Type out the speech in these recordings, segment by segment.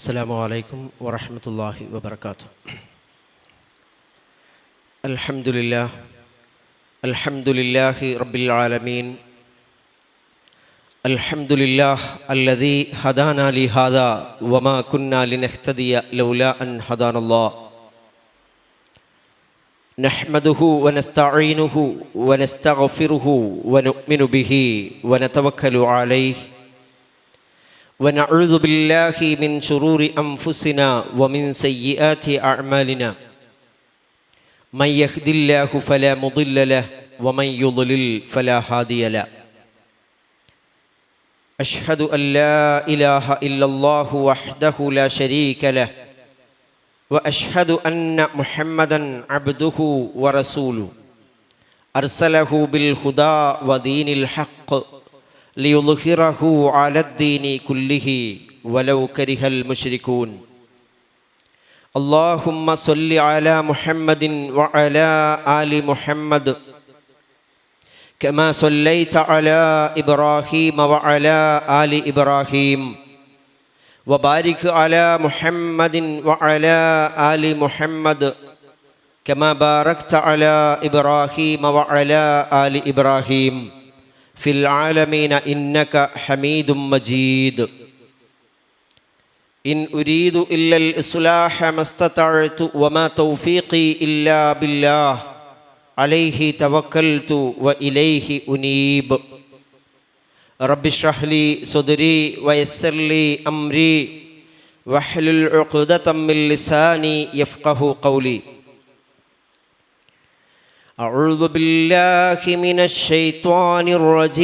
السلام عليكم ورحمة الله وبركاته. الحمد لله رب العالمين. الحمد لله الذي هدانا لهذا وما كنا لنهتدي لولا أن هدانا الله. نحمده ونستعينه ونستغفره ونؤمن به ونتوكل عليه ونعوذ بالله من شرور أنفسنا ومن سيئات أعمالنا. من يهد الله فلا مضل له ومن يضلل فلا هادي له. أشهد أن لا إله إلا الله وحده لا شريك له وأشهد أن محمدا عبده ورسوله أرسله بالهدى ودين الحق ليظهره على الدين كله ولو كره المشركون. اللهم صل على محمد وعلى آل محمد كما صليت على إبراهيم وعلى آل إبراهيم وبارك على محمد وعلى آل محمد كما باركت على إبراهيم وعلى آل إبراهيم في العالمين إنك حميد مجيد. إن أريد إلا الإصلاح ما استطعت وما توفيقي إلا بالله عليه توكلت وإليه أنيب. رب اشرح لي صدري ويسر لي أمري واحلل عقدة من لساني يفقه قولي. أعوذ بالله من الشيطان الرجيم.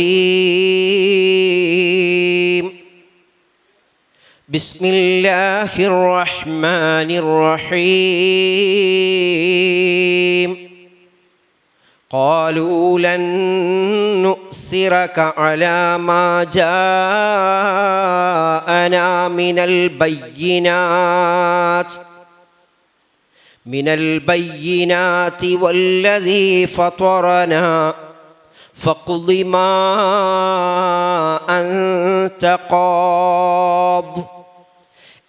بسم الله الرحمن الرحيم. قالوا لن نؤثرك على ما جاءنا من البينات والذي فطرنا فاقض ما أنت قاض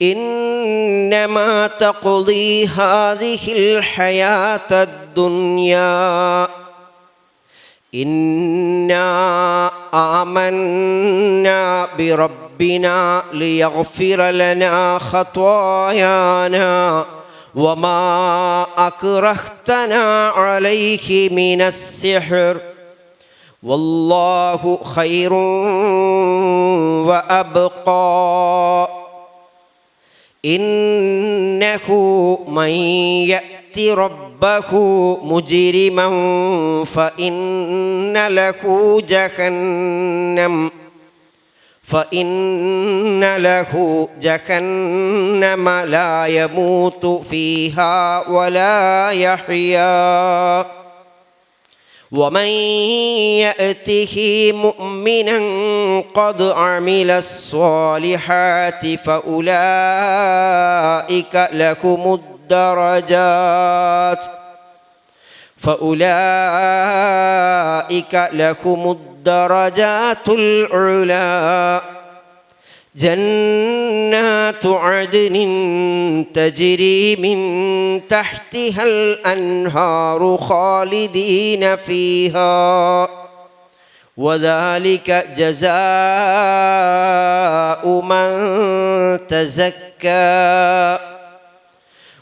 إنما تقضي هذه الحياة الدنيا إنا آمنا بربنا ليغفر لنا خطايانا وما أكرهتنا عليه من السحر والله خير وأبقى. إنه من يأت ربه مجرما فإن له جهنم لا يموت فيها ولا يحيا. ومن يأته مؤمنا قد عمل الصالحات فأولئك لهم الدرجات العلى. جنات عدن تجري من تحتها الأنهار خالدين فيها وذلك جزاء من تزكى.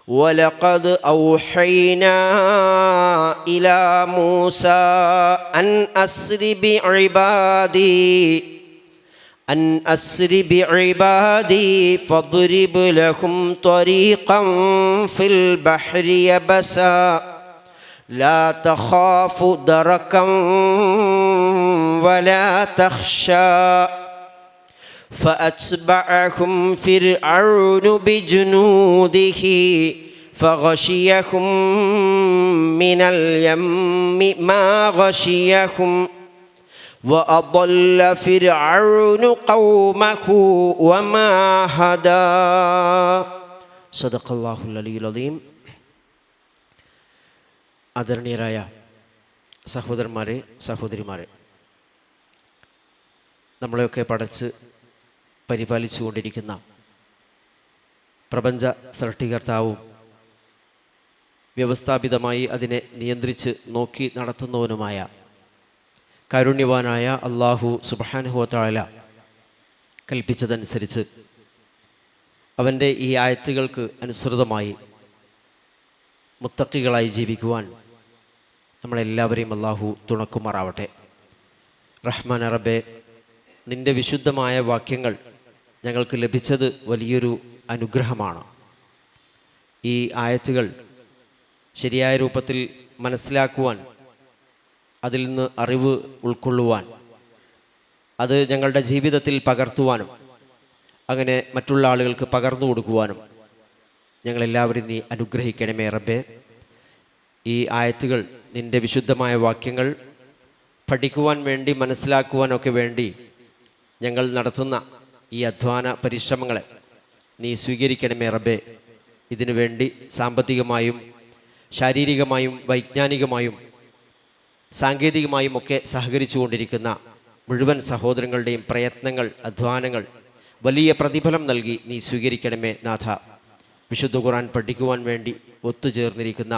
ولقد أوحينا إلى موسى أن أسر بعبادي فاضرب لهم طريقا في البحر يبسا لا تخاف دركا ولا تخشى. فأتبعهم فرعون بجنوده فغشيهم من اليم ما غشيهم وأضل فرعون قومه وما هدى. صدق الله العلي العظيم. ആദരണീയരായ സഹോദരന്മാരെ സഹോദരിമാരെ, നമ്മളെയൊക്കെ പടച്ച് പരിപാലിച്ചു കൊണ്ടിരിക്കുന്ന പ്രപഞ്ച സൃഷ്ടികർത്താവും വ്യവസ്ഥാപിതമായി അതിനെ നിയന്ത്രിച്ച് നോക്കി നടത്തുന്നവനുമായ കാരുണ്യവാനായ അല്ലാഹു സുബ്ഹാനഹു വ തആല കൽപ്പിച്ചതനുസരിച്ച് അവൻ്റെ ഈ ആയത്തുകൾക്ക് അനുസൃതമായി മുത്തഖികളായി ജീവിക്കുവാൻ നമ്മളെല്ലാവരെയും അല്ലാഹു തുണക്കുമാറാവട്ടെ. റഹ്മാൻ റബ്ബേ, നിൻ്റെ വിശുദ്ധമായ വാക്യങ്ങൾ ഞങ്ങൾക്ക് ലഭിച്ചത് വലിയൊരു അനുഗ്രഹമാണ്. ഈ ആയത്തുകൾ ശരിയായ രൂപത്തിൽ മനസ്സിലാക്കുവാൻ, അതിൽ നിന്ന് അറിവ് ഉൾക്കൊള്ളുവാൻ, അത് ഞങ്ങളുടെ ജീവിതത്തിൽ പകർത്തുവാനും അങ്ങനെ മറ്റുള്ള ആളുകൾക്ക് പകർന്നു കൊടുക്കുവാനും ഞങ്ങളെല്ലാവരും നീ അനുഗ്രഹിക്കണമേ റബ്ബേ. ഈ ആയത്തുകൾ, നിൻ്റെ വിശുദ്ധമായ വാക്യങ്ങൾ പഠിക്കുവാൻ വേണ്ടി, മനസ്സിലാക്കുവാനൊക്കെ വേണ്ടി ഞങ്ങൾ നടത്തുന്ന ഈ അധ്വാന പരിശ്രമങ്ങളെ നീ സ്വീകരിക്കണമേ റബ്ബേ. ഇതിനു വേണ്ടി സാമ്പത്തികമായും ശാരീരികമായും വൈജ്ഞാനികമായും സാങ്കേതികമായും ഒക്കെ സഹകരിച്ചു കൊണ്ടിരിക്കുന്ന മുഴുവൻ സഹോദരങ്ങളുടെയും പ്രയത്നങ്ങൾ, അധ്വാനങ്ങൾ വലിയ പ്രതിഫലം നൽകി നീ സ്വീകരിക്കണമേ നാഥ. വിശുദ്ധ ഖുർആൻ പഠിക്കുവാൻ വേണ്ടി ഒത്തുചേർന്നിരിക്കുന്ന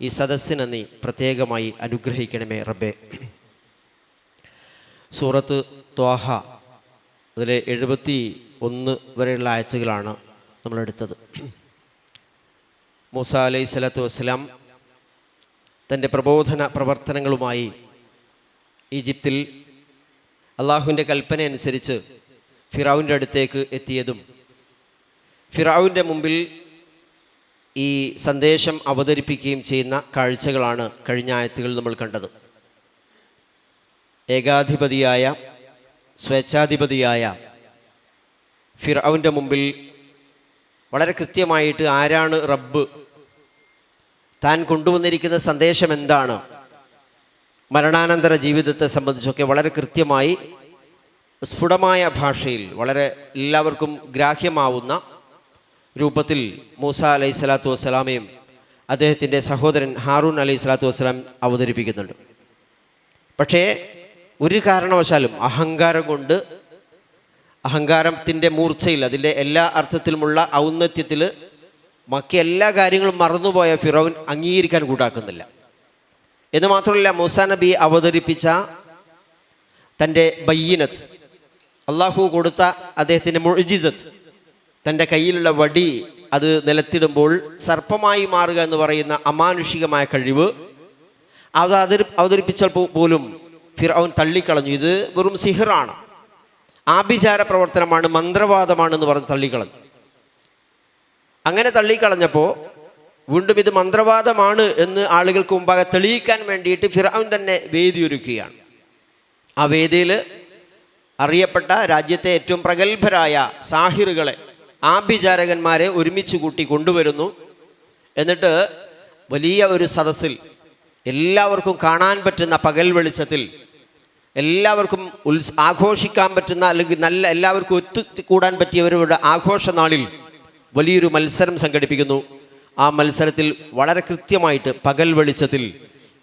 ഈ സദസ്സിനെ നീ പ്രത്യേകമായി അനുഗ്രഹിക്കണമേ റബ്ബേ. സൂറത്ത് ത്വാഹ അതിലെ 71 വരെയുള്ള ആയത്തുകളാണ് നമ്മളെടുത്തത്. മൂസ അലൈഹി സ്വലാത്തു വസ്സലാം തൻ്റെ പ്രബോധന പ്രവർത്തനങ്ങളുമായി ഈജിപ്തിൽ അള്ളാഹുവിൻ്റെ കൽപ്പന അനുസരിച്ച് ഫിറഔൻ്റെ അടുത്തേക്ക് എത്തിയതും ഫിറഔൻ്റെ മുമ്പിൽ ഈ സന്ദേശം അവതരിപ്പിക്കുകയും ചെയ്യുന്ന കാഴ്ചകളാണ് കഴിഞ്ഞ ആയത്തുകൾ നമ്മൾ കണ്ടത്. ഏകാധിപതിയായ, സ്വേച്ഛാധിപതിയായ ഫിറഔൻ്റെ മുമ്പിൽ വളരെ കൃത്യമായിട്ട് ആരാണ് റബ്ബ്, താൻ കൊണ്ടുവന്നിരിക്കുന്ന സന്ദേശം എന്താണ്, മരണാനന്തര ജീവിതത്തെ സംബന്ധിച്ചൊക്കെ വളരെ കൃത്യമായി സ്ഫുടമായ ഭാഷയിൽ വളരെ എല്ലാവർക്കും ഗ്രാഹ്യമാവുന്ന രൂപത്തിൽ മൂസ അലൈഹി സ്വലാത്തു വസ്സലാമയും അദ്ദേഹത്തിൻ്റെ സഹോദരൻ ഹാറൂൻ അലൈഹി സ്വലാത്തു വസ്സലാം അവതരിപ്പിക്കുന്നുണ്ട്. പക്ഷേ ഒരു കാരണവശാലും അഹങ്കാരം കൊണ്ട്, അഹങ്കാരത്തിൻ്റെ മൂർച്ചയിൽ, അതിൻ്റെ എല്ലാ അർത്ഥത്തിലുമുള്ള ഔന്നത്യത്തിൽ ബാക്കി എല്ലാ കാര്യങ്ങളും മറന്നുപോയ ഫിറൗൻ അംഗീകരിക്കാൻ കൂട്ടാക്കുന്നില്ല. എന്ന് മാത്രമല്ല, മൂസാ നബി അവതരിപ്പിച്ച തൻ്റെ ബയ്യിനത്ത്, അള്ളാഹു കൊടുത്ത അദ്ദേഹത്തിൻ്റെ മുഅ്ജിസത്ത്, തൻ്റെ കയ്യിലുള്ള വടി അത് നിലത്തിടുമ്പോൾ സർപ്പമായി മാറുക എന്ന് പറയുന്ന അമാനുഷികമായ കഴിവ് അത് അവതരിപ്പിച്ചപ്പോൾ പോലും ഫിറഔൻ തള്ളിക്കളഞ്ഞു. ഇത് വെറും സിഹറാണ്, ആഭിചാര പ്രവർത്തനമാണ്, മന്ത്രവാദമാണെന്ന് പറഞ്ഞ് തള്ളിക്കളഞ്ഞു. അങ്ങനെ തള്ളിക്കളഞ്ഞപ്പോൾ വീണ്ടും ഇത് മന്ത്രവാദമാണ് എന്ന് ആളുകൾക്ക് മുമ്പാകെ തെളിയിക്കാൻ വേണ്ടിയിട്ട് ഫിറഔൻ തന്നെ വേദി ഒരുക്കുകയാണ്. ആ വേദിയിൽ അറിയപ്പെട്ട രാജ്യത്തെ ഏറ്റവും പ്രഗത്ഭരായ സാഹിറുകളെ, ആഭിചാരകന്മാരെ ഒരുമിച്ച് കൂട്ടി കൊണ്ടുവരുന്നു. എന്നിട്ട് വലിയ ഒരു സദസ്സിൽ എല്ലാവർക്കും കാണാൻ പറ്റുന്ന പകൽ വെളിച്ചത്തിൽ എല്ലാവർക്കും ആഘോഷിക്കാൻ പറ്റുന്ന, അല്ലെങ്കിൽ നല്ല എല്ലാവർക്കും ഒത്തുകൂടാൻ പറ്റിയവരുടെ ആഘോഷ നാളിൽ വലിയൊരു മത്സരം സംഘടിപ്പിക്കുന്നു. ആ മത്സരത്തിൽ വളരെ കൃത്യമായിട്ട് പകൽ വെളിച്ചത്തിൽ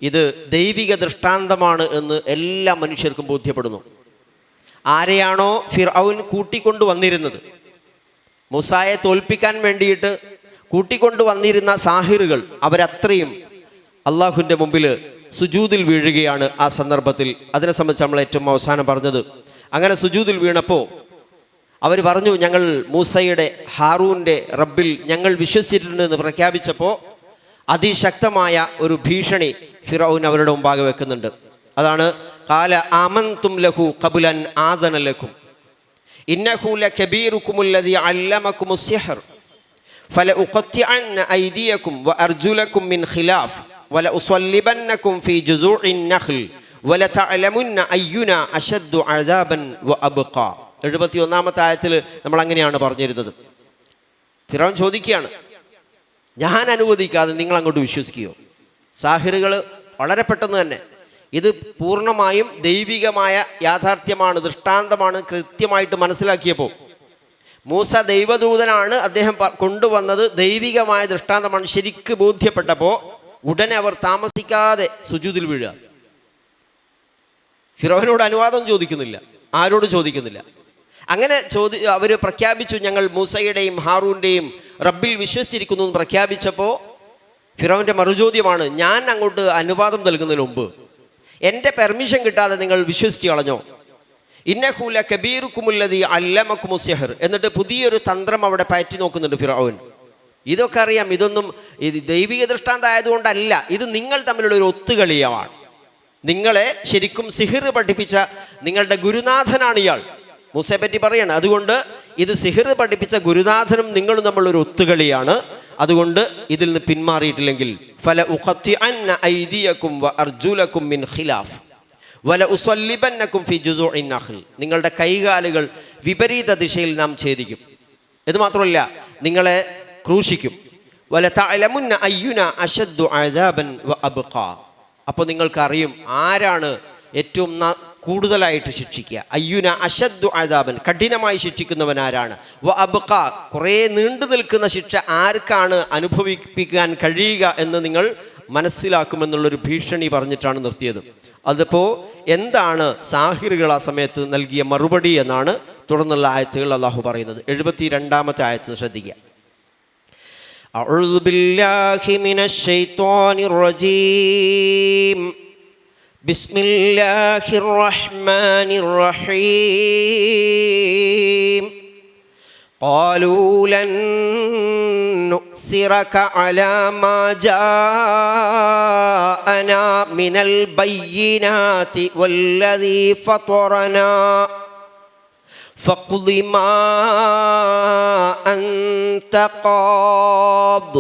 ഇത് ദൈവിക ദൃഷ്ടാന്തമാണ് എന്ന് എല്ലാ മനുഷ്യർക്കും ബോധ്യപ്പെടുന്നു. ആരെയാണോ ഫിർഔൻ കൂട്ടിക്കൊണ്ടു വന്നിരുന്നത്, മൂസായെ തോൽപ്പിക്കാൻ വേണ്ടിയിട്ട് കൂട്ടിക്കൊണ്ടു വന്നിരുന്ന സാഹിറുകൾ, അവരത്രയും അള്ളാഹുവിൻ്റെ മുമ്പിൽ സുജൂദിൽ വീഴുകയാണ് ആ സന്ദർഭത്തിൽ. അതിനെ സംബന്ധിച്ച് നമ്മൾ ഏറ്റവും അവസാനം പറഞ്ഞത്, അങ്ങനെ സുജൂദിൽ വീണപ്പോൾ അവർ പറഞ്ഞു, ഞങ്ങൾ മൂസയുടെ, ഹാറൂൻ്റെ റബ്ബിൽ ഞങ്ങൾ വിശ്വസിച്ചിട്ടുണ്ടെന്ന് പ്രഖ്യാപിച്ചപ്പോൾ അതിശക്തമായ ഒരു ഭീഷണി ഫിറഔൻ അവരുടെ മുമ്പാകെ വെക്കുന്നുണ്ട്. അതാണ് ഖാല ആമൻതും ലഹു ഖബ്ലൻ ആദന ലക്കും ഇന്നഹു ലകബീറുകുമുല്ലദീ അല്ലമകുമുസ് സിഹ്ർ ഫലഉഖത്തിഅന്ന ഐദിയകും വഅർജുലകും മിൻ ഖിലാഫ് വലഉസല്ലിബന്നകും ഫീ ജുസൂഇൻ നഖ്ൽ വലതഅലമുന്ന അയ്യുനാ അശദ്ദു അദാബൻ വഅബ്ഖാ. 71-ാമത്തെ ആയത്തിൽ നമ്മൾ അങ്ങനെയാണ് പറഞ്ഞിരുന്നത്. ഫിറഔൻ ചോദിക്കുകയാണ്, ഞാൻ അനുവദിക്കാതെ നിങ്ങൾ അങ്ങോട്ട് വിശ്വസിക്കുകയോ? സാഹിറുകൾ വളരെ പെട്ടെന്ന് തന്നെ ഇത് പൂർണ്ണമായും ദൈവികമായ യാഥാർത്ഥ്യമാണ്, ദൃഷ്ടാന്തമാണ് കൃത്യമായിട്ട് മനസ്സിലാക്കിയപ്പോൾ, മൂസ ദൈവദൂതനാണ്, അദ്ദേഹം കൊണ്ടുവന്നത് ദൈവികമായ ദൃഷ്ടാന്തമാണ് ശരിക്ക് ബോധ്യപ്പെട്ടപ്പോൾ ഉടനെ അവർ താമസിക്കാതെ സുജൂദിൽ വീഴുക. ഫിറൗനോട് അനുവാദം ചോദിക്കുന്നില്ല, ആരോടും ചോദിക്കുന്നില്ല. അങ്ങനെ അവർ പ്രഖ്യാപിച്ചു, ഞങ്ങൾ മൂസയുടെയും ഹാറൂൻ്റെയും റബ്ബിൽ വിശ്വസിച്ചിരിക്കുന്നു എന്ന് പ്രഖ്യാപിച്ചപ്പോൾ ഫിറൗൻ്റെ മറുചോദ്യമാണ്, ഞാൻ അങ്ങോട്ട് അനുവാദം നൽകുന്നതിന് മുമ്പ് എൻ്റെ പെർമിഷൻ കിട്ടാതെ നിങ്ങൾ വിശ്വസിച്ച് കളഞ്ഞോ? ഇന്നഹു ലകബീറുകുമുല്ലദീ അല്ലമകുമു സിഹ്ർ. എന്നിട്ട് പുതിയൊരു തന്ത്രം അവിടെ പയറ്റി നോക്കുന്നുണ്ട് ഫിറഔൻ. ഇതൊക്കെ അറിയാം, ഇതൊന്നും ഇത് ദൈവിക ദൃഷ്ടാന്തമായതുകൊണ്ടല്ല, ഇത് നിങ്ങൾ തമ്മിലുള്ള ഒരു ഒത്തുകളിയാണ്. നിങ്ങളെ ശരിക്കും സിഹിർ പഠിപ്പിച്ച നിങ്ങളുടെ ഗുരുനാഥനാണ് ഇയാൾ. മൂസയെ പറ്റി പറയാണ്. അതുകൊണ്ട് ഇത് സിഹിർ പഠിപ്പിച്ച ഗുരുനാഥനും നിങ്ങളും തമ്മിലൊരു ഒത്തുകളിയാണ്. അതുകൊണ്ട് ഇതിൽ നിന്ന് പിന്മാറിയിട്ടില്ലെങ്കിൽ ഫല ഉഖത്തിഅന്ന ഐദിയകും വ അർജുലകും മിൻ ഖിലാഫ് വല ഉസല്ലിബന്നകും ഫി ജുസൂഇൻ നഖ്ൽ. നിങ്ങളുടെ കൈകാലുകൾ വിപരീത ദിശയിൽ നാം ഛേദിക്കും. ഇത് മാത്രമല്ല, നിങ്ങളെ ക്രൂശിക്കും. വല തഅലമുന്ന അയ്യുന അശദ്ദു അദാബൻ വ അബ്ഖാ. അപ്പോൾ നിങ്ങൾക്കറിയും ആരാണ് ഏറ്റവും കൂടുതലായിട്ട് ശിക്ഷിക്കുക. അയ്യുന അശദ്ദു അദാബൻ, കഠിനമായി ശിക്ഷിക്കുന്നവൻ ആരാണ്. വ അബ്ഖാ, കുറേ നീണ്ടു നിൽക്കുന്ന ശിക്ഷ ആർക്കാണ് അനുഭവിപ്പിക്കാൻ കഴിയുക എന്ന് നിങ്ങൾ മനസ്സിലാക്കുമെന്നുള്ളൊരു ഭീഷണി പറഞ്ഞിട്ടാണ് നിർത്തിയത്. അതിപ്പോൾ എന്താണ് സാഹിറുകൾ ആ സമയത്ത് നൽകിയ മറുപടി എന്നാണ് തുടർന്നുള്ള ആയത്തുകൾ അള്ളാഹു പറയുന്നത്. 72-ാമത്തെ ആയത്ത് ശ്രദ്ധിക്കുക. അഊദു ബില്ലാഹി മിനശ് ശൈത്വാനിർ റജീം. ബിസ്മില്ലാഹിർ റഹ്മാനിർ റഹീം. ഖാലൂ ലൻ നുഅ്സിറക അലാ മാ ജാഅനാ മിനൽ ബയ്യിനാതി വല്ലദീ ഫതറനാ فاقض ما أنت قاض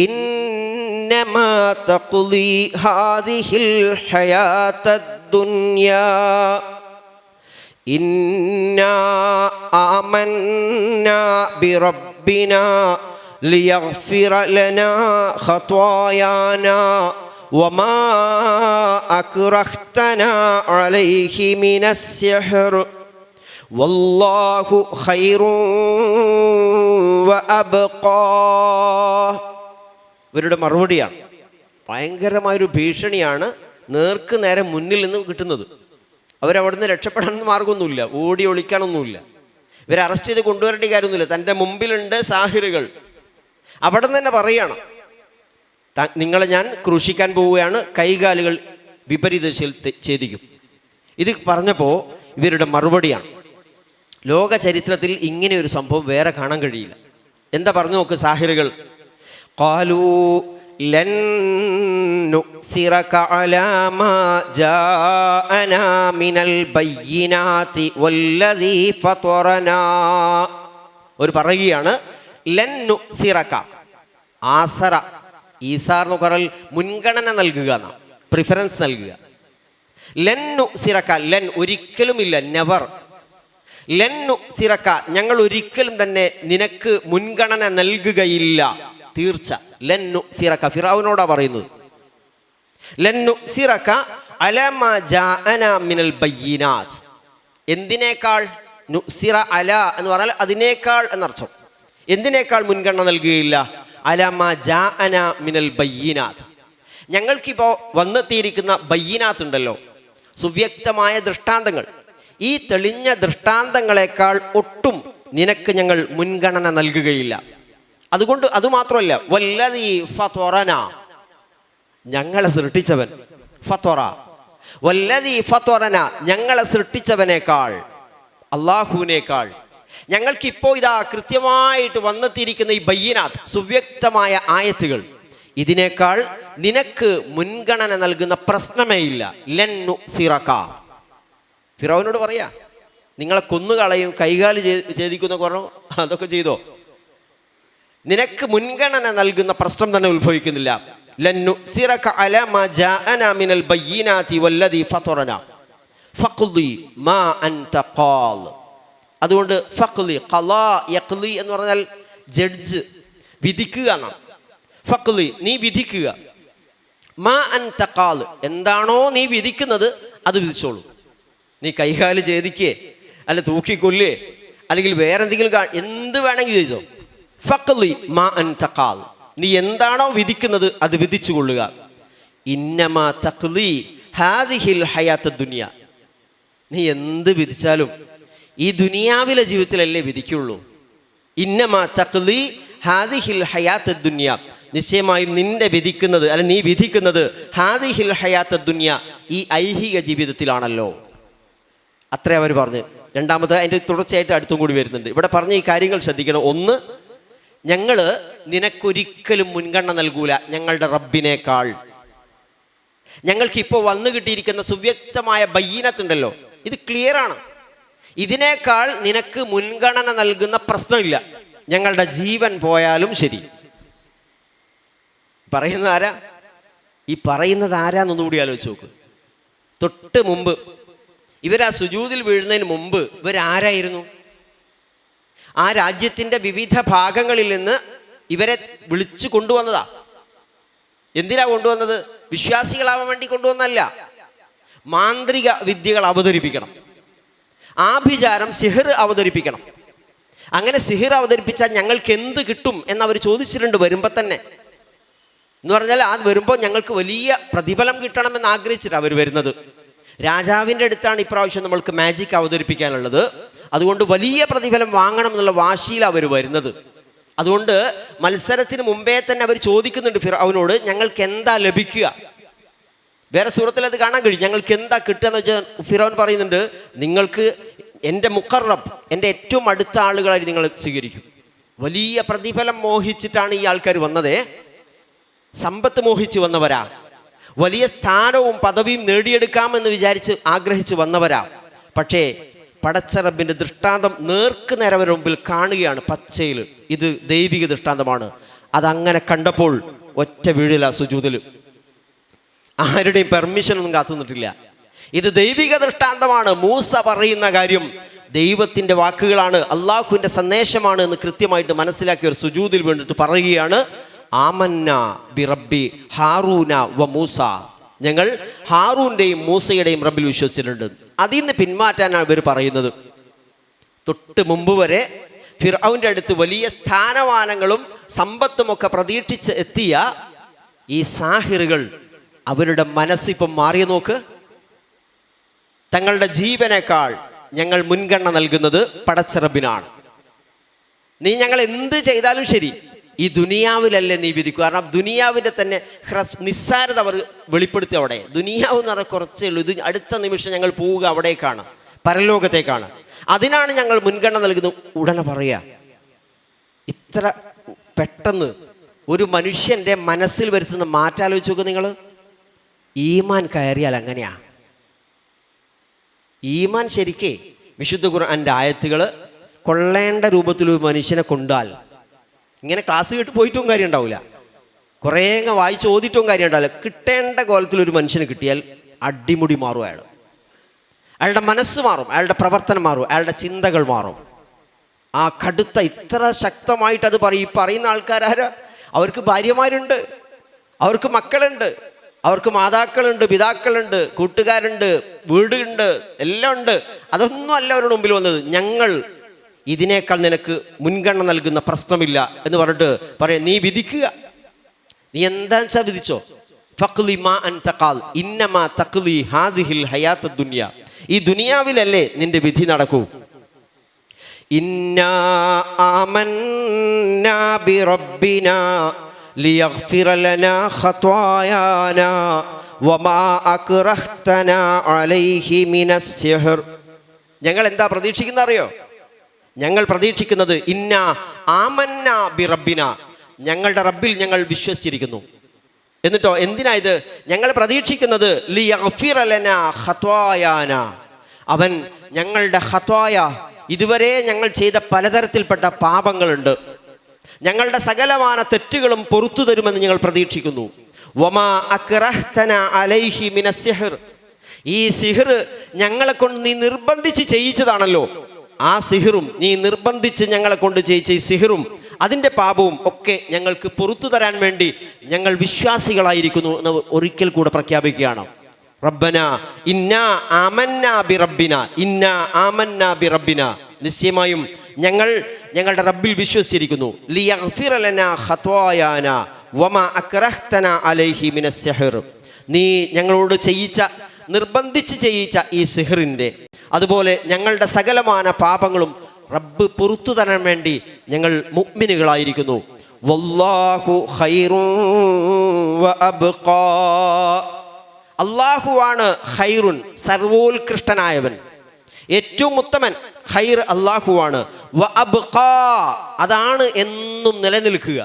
إنما تقضي هذه الحياة الدنيا إنا آمنا بربنا ليغفر لنا خطايانا وما أكرهتنا عليه من السحر വല്ലാഹു ഖൈറുൻ വഅബ്ഖാ. ഇവരുടെ മറുപടിയാണ്. ഭയങ്കരമായൊരു ഭീഷണിയാണ് നേർക്ക് നേരെ മുന്നിൽ നിന്ന് കിട്ടുന്നത്. അവരവിടുന്ന് രക്ഷപ്പെടാൻ മാർഗമൊന്നുമില്ല, ഓടി ഒളിക്കാനൊന്നുമില്ല. ഇവരെ അറസ്റ്റ് ചെയ്ത് കൊണ്ടുവരേണ്ട കാര്യമൊന്നുമില്ല. തൻ്റെ മുമ്പിലുണ്ട് സാഹിറുകൾ. അവിടെ നിന്ന് തന്നെ പറയണം, നിങ്ങളെ ഞാൻ ക്രൂശിക്കാൻ പോവുകയാണ്, കൈകാലുകൾ വിപരീത ദിശയിൽ ഛേദിക്കും. ഇത് പറഞ്ഞപ്പോൾ ഇവരുടെ മറുപടിയാണ്. ലോക ചരിത്രത്തിൽ ഇങ്ങനെ ഒരു സംഭവം വേറെ കാണാൻ കഴിയില്ല. എന്താ പറഞ്ഞു നോക്ക് സാഹിറുകൾ. ഖാലൂ ലൻ നുഅ്സിറക അലാ മാ ജാഅനാ മിനൽ ബയ്യിനാതി വല്ലദീ ഫതറനാ. ഒരു പറയുകയാണ് ലൻ നുഅ്സിറക. ആസറ, ഈസാർ എന്ന് പറഞ്ഞാൽ മുൻഗണന നൽകുക എന്നാണ്, പ്രിഫറൻസ് നൽകുക. ലൻ നുഅ്സിറക, ലൻ ഒരിക്കലുമില്ല, നെവർ. ലൻ നുഅ്സിറക, ഞങ്ങൾ ഒരിക്കലും തന്നെ നിനക്ക് മുൻഗണന നൽകുകയില്ല, തീർച്ച. ലൻ നുഅ്സിറക, ഫിറഔനോടാ പറയുന്നത്. ലൻ നുഅ്സിറക അലാ മാ ജാഅനാ മിനൽ ബയ്യിനാത്ത്. എന്തിനേക്കാൾ? നുഅ്സിറ അല എന്ന് പറഞ്ഞാൽ അതിനേക്കാൾ എന്നർത്ഥം. എന്തിനേക്കാൾ മുൻഗണന നൽകുകയില്ല? അലാ മാ ജാഅനാ മിനൽ ബയ്യിനാത്ത്. ഞങ്ങൾക്കിപ്പോൾ വന്നെത്തിയിരിക്കുന്ന ബയ്യിനാത്ത് ഉണ്ടല്ലോ, സുവ്യക്തമായ ദൃഷ്ടാന്തങ്ങൾ, ഈ തെളിഞ്ഞ ദൃഷ്ടാന്തങ്ങളെക്കാൾ ഒട്ടും നിനക്ക് ഞങ്ങൾ മുൻഗണന നൽകുകയില്ല. അതുകൊണ്ട് അതുമാത്രമല്ല, വല്ലദീ ഫതറന, ഞങ്ങളെ സൃഷ്ടിച്ചവൻ. ഫതറ, വല്ലദീ ഫതറന, ഞങ്ങളെ സൃഷ്ടിച്ചവനേക്കാൾ, അള്ളാഹുവിനേക്കാൾ ഞങ്ങൾക്കിപ്പോൾ ഇതാ കൃത്യമായിട്ട് വന്നെത്തിയിരിക്കുന്ന ഈ ബയ്യിനാത്ത്, സുവ്യക്തമായ ആയത്തുകൾ, ഇതിനേക്കാൾ നിനക്ക് മുൻഗണന നൽകുന്ന പ്രശ്നമേ ഇല്ല. ലൻ നുഅ്സിറക. ഫിറൗനോട് പറയാ, നിങ്ങളെ കൊന്നുകളയും, കൈകാല് ഛേദിക്കുന്ന കുറവ്, അതൊക്കെ ചെയ്തോ, നിനക്ക് മുൻഗണന നൽകുന്ന പ്രശ്നം തന്നെ ഉത്ഭവിക്കുന്നില്ല. ലൻ നുഅ്സിറക അലാ മാ ജാഅനാ മിനൽ ബയ്യിനാതി വല്ലദീ ഫതറനാ ഫഖ്ളി മാ അൻത ഖാൽ. അതുകൊണ്ട് ഫഖ്ളി, ഖളാ യഖ്ളി എന്ന് പറഞ്ഞാൽ ജഡ്ജ്, വിധിക്കുക എന്നാണ്. ഫഖ്ളി, നീ വിധിക്കുക. മാ അൻത ഖാൽ, എന്താണോ നീ വിധിക്കുന്നത് അത് വിധിച്ചോളൂ. നീ കൈകാല് ഛേദിക്കേ, അല്ല തൂക്കിക്കൊല്ലേ, അല്ലെങ്കിൽ വേറെ എന്തെങ്കിലും എന്ത് വേണമെങ്കിൽ ചെയ്തോ. ഫഖ്ളി മാ അൻത ഖാൽ, നീ എന്താണോ വിധിക്കുന്നത് അത് വിധിച്ചു കൊള്ളുക. ഇന്നമാ തഖ്ളി ഹാദിഹിൽ ഹയാത്ത ദുനിയ, നീ എന്ത് വിധിച്ചാലും ഈ ദുനിയാവിലെ ജീവിതത്തിലല്ലേ വിധിക്കുള്ളൂ. ഇന്നമാ തഖ്ലി ഹാദിഹിൽ ഹയാത്ത് ദുനിയ, നിശ്ചയമായും നിന്റെ വിധിക്കുന്നത് അല്ല നീ വിധിക്കുന്നത് ഹാദിഹിൽ ഹയാത്ത് ദുനിയ, ഈ ഐഹിക ജീവിതത്തിലാണല്ലോ. അത്രേ അവർ പറഞ്ഞു. രണ്ടാമത് അതിൻ്റെ തുടർച്ചയായിട്ട് അടുത്തും കൂടി വരുന്നുണ്ട്. ഇവിടെ പറഞ്ഞ ഈ കാര്യങ്ങൾ ശ്രദ്ധിക്കണം. ഒന്ന്, ഞങ്ങൾ നിനക്കൊരിക്കലും മുൻഗണന നൽകൂല ഞങ്ങളുടെ റബ്ബിനേക്കാൾ. ഞങ്ങൾക്കിപ്പോൾ വന്നു കിട്ടിയിരിക്കുന്ന സുവ്യക്തമായ ബയ്യനത്തുണ്ടല്ലോ, ഇത് ക്ലിയറാണ്. ഇതിനേക്കാൾ നിനക്ക് മുൻഗണന നൽകുന്ന പ്രശ്നമില്ല. ഞങ്ങളുടെ ജീവൻ പോയാലും ശരി. പറയുന്നത് ആരാ? ഈ പറയുന്നത് ആരാന്നൊന്നുകൂടി ആലോചിച്ച് നോക്ക്. തൊട്ട് മുമ്പ് ഇവരാ സുജൂദിൽ വീഴുന്നതിന് മുമ്പ് ഇവരാരായിരുന്നു? ആ രാജ്യത്തിൻ്റെ വിവിധ ഭാഗങ്ങളിൽ നിന്ന് ഇവരെ വിളിച്ചു കൊണ്ടുവന്നതാ. എന്തിനാ കൊണ്ടുവന്നത്? വിശ്വാസികളാവാൻ വേണ്ടി കൊണ്ടുവന്നല്ല. മാന്ത്രിക വിദ്യകൾ അവതരിപ്പിക്കണം, ആഭിചാരം സിഹിർ അവതരിപ്പിക്കണം. അങ്ങനെ സിഹിർ അവതരിപ്പിച്ചാൽ ഞങ്ങൾക്ക് എന്ത് കിട്ടും എന്നവർ ചോദിച്ചിട്ടുണ്ട് വരുമ്പോൾ തന്നെ. എന്ന് പറഞ്ഞാൽ അത് വരുമ്പോൾ ഞങ്ങൾക്ക് വലിയ പ്രതിഫലം കിട്ടണമെന്ന് ആഗ്രഹിച്ചിട്ടാണ് അവർ വരുന്നത്. രാജാവിൻ്റെ അടുത്താണ് ഇപ്രാവശ്യം നമ്മൾക്ക് മാജിക് അവതരിപ്പിക്കാനുള്ളത്, അതുകൊണ്ട് വലിയ പ്രതിഫലം വാങ്ങണം എന്നുള്ള വാശിയിലാണ് അവർ വരുന്നത്. അതുകൊണ്ട് മത്സരത്തിന് മുമ്പേ തന്നെ അവർ ചോദിക്കുന്നുണ്ട് ഫിർഔനോട്, ഞങ്ങൾക്ക് എന്താ ലഭിക്കുക? വേറെ സൂറത്തിൽ അത് കാണാൻ കഴിയും. ഞങ്ങൾക്ക് എന്താ കിട്ടുക എന്ന് വെച്ചാൽ ഫിർഔൻ പറയുന്നുണ്ട്, നിങ്ങൾക്ക് എൻ്റെ മുഖറബ്, എൻ്റെ ഏറ്റവും അടുത്ത ആളുകളായി നിങ്ങൾ സ്വീകരിക്കും. വലിയ പ്രതിഫലം മോഹിച്ചിട്ടാണ് ഈ ആൾക്കാർ വന്നതേ. സമ്പത്ത് മോഹിച്ച് വന്നവരാ, വലിയ സ്ഥാനവും പദവിയും നേടിയെടുക്കാമെന്ന് വിചാരിച്ച് ആഗ്രഹിച്ച് വന്നവരാ. പക്ഷേ പടച്ച റബ്ബിൻ്റെ ദൃഷ്ടാന്തം നേർക്ക് നേരെ അവരുടെ മുമ്പിൽ കാണുകയാണ് പച്ചയിൽ. ഇത് ദൈവിക ദൃഷ്ടാന്തമാണ്. അതങ്ങനെ കണ്ടപ്പോൾ ഒറ്റ വീഴില സുജൂദിൽ. ആരുടെയും പെർമിഷൻ ഒന്നും കാത്തു നിന്നിട്ടില്ല. ഇത് ദൈവിക ദൃഷ്ടാന്തമാണ്. മൂസ പറയുന്ന കാര്യം ദൈവത്തിൻ്റെ വാക്കുകളാണ്, അള്ളാഹുവിൻ്റെ സന്ദേശമാണ് എന്ന് കൃത്യമായിട്ട് മനസ്സിലാക്കിയ ഒരു സുജൂദിൽ വേണ്ടിയിട്ട് പറയുകയാണ്, ആമന്ന ബി റബ്ബി ഹാറൂന വ മൂസ, ഞങ്ങൾ ഹാറൂൻ്റെയും മൂസയുടെയും റബ്ബിൽ വിശ്വസിച്ചിട്ടുണ്ട്. അതിൽ നിന്ന് പിന്മാറ്റാനാണ് ഇവർ പറയുന്നത്. തൊട്ട് മുമ്പ് വരെ ഫിർഔൻ്റെ അടുത്ത് വലിയ സ്ഥാനമാനങ്ങളും സമ്പത്തുമൊക്കെ പ്രതീക്ഷിച്ച് എത്തിയ ഈ സാഹിറുകൾ, അവരുടെ മനസ്സിപ്പം മാറിയ നോക്ക്. തങ്ങളുടെ ജീവനേക്കാൾ ഞങ്ങൾ മുൻഗണന നൽകുന്നത് പടച്ച റബ്ബിനാണ്. നീ ഞങ്ങൾ എന്ത് ചെയ്താലും ശരി, ഈ ദുനിയാവിലല്ലേ നീ വിധിക്കുക. കാരണം ദുനിയാവിൻ്റെ തന്നെ നിസ്സാരത അവർ വെളിപ്പെടുത്തി. അവിടെ ദുനിയാവ് എന്ന് പറഞ്ഞാൽ കുറച്ചേ ഉള്ളൂ. ഇത് അടുത്ത നിമിഷം ഞങ്ങൾ പോവുക അവിടേക്കാണ്, പരലോകത്തേക്കാണ്. അതിനാണ് ഞങ്ങൾ മുൻഗണന നൽകുന്നത്. ഉടനെ പറയുക, ഇത്ര പെട്ടെന്ന് ഒരു മനുഷ്യൻ്റെ മനസ്സിൽ വരുത്തുന്ന മാറ്റം ആലോചിച്ച് നോക്കുക നിങ്ങൾ. ഈമാൻ കയറിയാൽ അങ്ങനെയാ. ഈമാൻ ശരിക്കേ വിശുദ്ധ ഖുർആൻ്റെ ആയത്തുകൾ കൊള്ളേണ്ട രൂപത്തിൽ ഒരു മനുഷ്യനെ കൊണ്ടാൽ, ഇങ്ങനെ ക്ലാസ് കേട്ട് പോയിട്ടും കാര്യം ഉണ്ടാവില്ല, കുറേ വായിച്ച് ഓതിയിട്ടും കാര്യം ഉണ്ടാവില്ല. കിട്ടേണ്ട കോലത്തിലൊരു മനുഷ്യന് കിട്ടിയാൽ അടിമുടി മാറും. അയാളുടെ മനസ്സ് മാറും, അയാളുടെ പ്രവർത്തനം മാറും, അയാളുടെ ചിന്തകൾ മാറും. ആ കടുത്ത ഇത്ര ശക്തമായിട്ട് അത് പറയുന്ന ആൾക്കാരാരാ? അവർക്ക് ഭാര്യമാരുണ്ട്, അവർക്ക് മക്കളുണ്ട്, അവർക്ക് മാതാക്കളുണ്ട്, പിതാക്കളുണ്ട്, കൂട്ടുകാരുണ്ട്, വീടുണ്ട്, എല്ലാം ഉണ്ട്. അതൊന്നും അല്ല അവരുടെ മുമ്പിൽ വന്നത്. ഞങ്ങൾ ഇതിനേക്കാൾ നിനക്ക് മുൻഗണന നൽകുന്ന പ്രശ്നമില്ല എന്ന് പറഞ്ഞിട്ട് പറയാം, നീ വിധിക്കുക, നീ എന്താണെന്ന് വെച്ചാൽ വിധിച്ചോ. ഫഖ്ലി മാ അൻത ഖാൽ ഇന്നമാ തഖ്ലി ഹാദിഹിൽ ഹയാത്ത് ദുനിയ, ഈ ദുനിയാവിലല്ലേ നിന്റെ വിധി നടക്കൂ. ഇന്നാ ആമന്നാ ബി റബ്ബിനാ ലിയഗ്ഫിറ ലനാ ഖത്വായാനാ വമാ അക്റഹ്തനാ അലൈഹി മിനസ് സിഹ്ർ. ഞങ്ങൾ എന്താ പ്രതീക്ഷിക്കുന്നത് അറിയോ? ഞങ്ങൾ പ്രതീക്ഷിക്കുന്നത് ഇന്ന ആമന്ന ബി റബ്ബിന, ഞങ്ങളുടെ റബ്ബിൽ ഞങ്ങൾ വിശ്വസിച്ചിരിക്കുന്നു. എന്നിട്ടോ എന്തിനാ ഇത്? ഞങ്ങൾ പ്രതീക്ഷിക്കുന്നത് ലിയഗ്ഫിറ ലനാ ഖത്വായാന, അവൻ ഞങ്ങളുടെ ഖത്വായ, ഇതുവരെ ഞങ്ങൾ ചെയ്ത പലതരത്തിൽപ്പെട്ട പാപങ്ങളുണ്ട്, ഞങ്ങളുടെ സകലമാന തെറ്റുകളും പൊറത്തു തരുമെന്ന് ഞങ്ങൾ പ്രതീക്ഷിക്കുന്നു. വമാ അക്റഹ്തന അലൈഹി മിനസ് സിഹ്ർ, ഈ സിഹിർ ഞങ്ങളെ കൊണ്ട് നീ നിർബന്ധിച്ച് ചെയ്യിച്ചതാണല്ലോ, ആ സിഹിറും നീ നിർബന്ധിച്ച് ഞങ്ങളെ കൊണ്ട് ചെയ്യിച്ച ഈ സിഹിറും അതിൻ്റെ പാപവും ഒക്കെ ഞങ്ങൾക്ക് പൊറത്തു തരാൻ വേണ്ടി ഞങ്ങൾ വിശ്വാസികളായിരിക്കുന്നു എന്ന് ഒരിക്കൽ കൂടെ പ്രഖ്യാപിക്കുകയാണ്. റബ്ബന ഇന്നാ ആമന്നാ ബി റബ്ബിന, ഇന്നാ ആമന്നാ ബി റബ്ബിന, നിശ്ചയമായും ഞങ്ങൾ ഞങ്ങളുടെ റബ്ബിൽ വിശ്വസിച്ചിരിക്കുന്നു. ലിയഗ്ഫിറ ലനാ ഖത്വായാന വമാ അക്റഹ്തന അലൈഹി മിനസ് സിഹ്ർ, നീ ഞങ്ങളോട് നിർബന്ധിച്ച് ചെയ്യിച്ച ഈ സിഹറിൻ്റെ, അതുപോലെ ഞങ്ങളുടെ സകലമാന പാപങ്ങളും റബ്ബ് പുറത്തു തരാൻ വേണ്ടി ഞങ്ങൾ മുഅ്മിനുകളായിരിക്കുന്നു. വല്ലാഹു ഖൈറുൻ വഅബ്ഖാ. അല്ലാഹുവാണ് ഖൈറുൻ, സർവോത്കൃഷ്ടനായവൻ, ഏറ്റവും ഉത്തമൻ. ഖൈർ അല്ലാഹുവാണ്. വഅബ്ഖാ, അതാണ് എന്നും നിലനിൽക്കുക.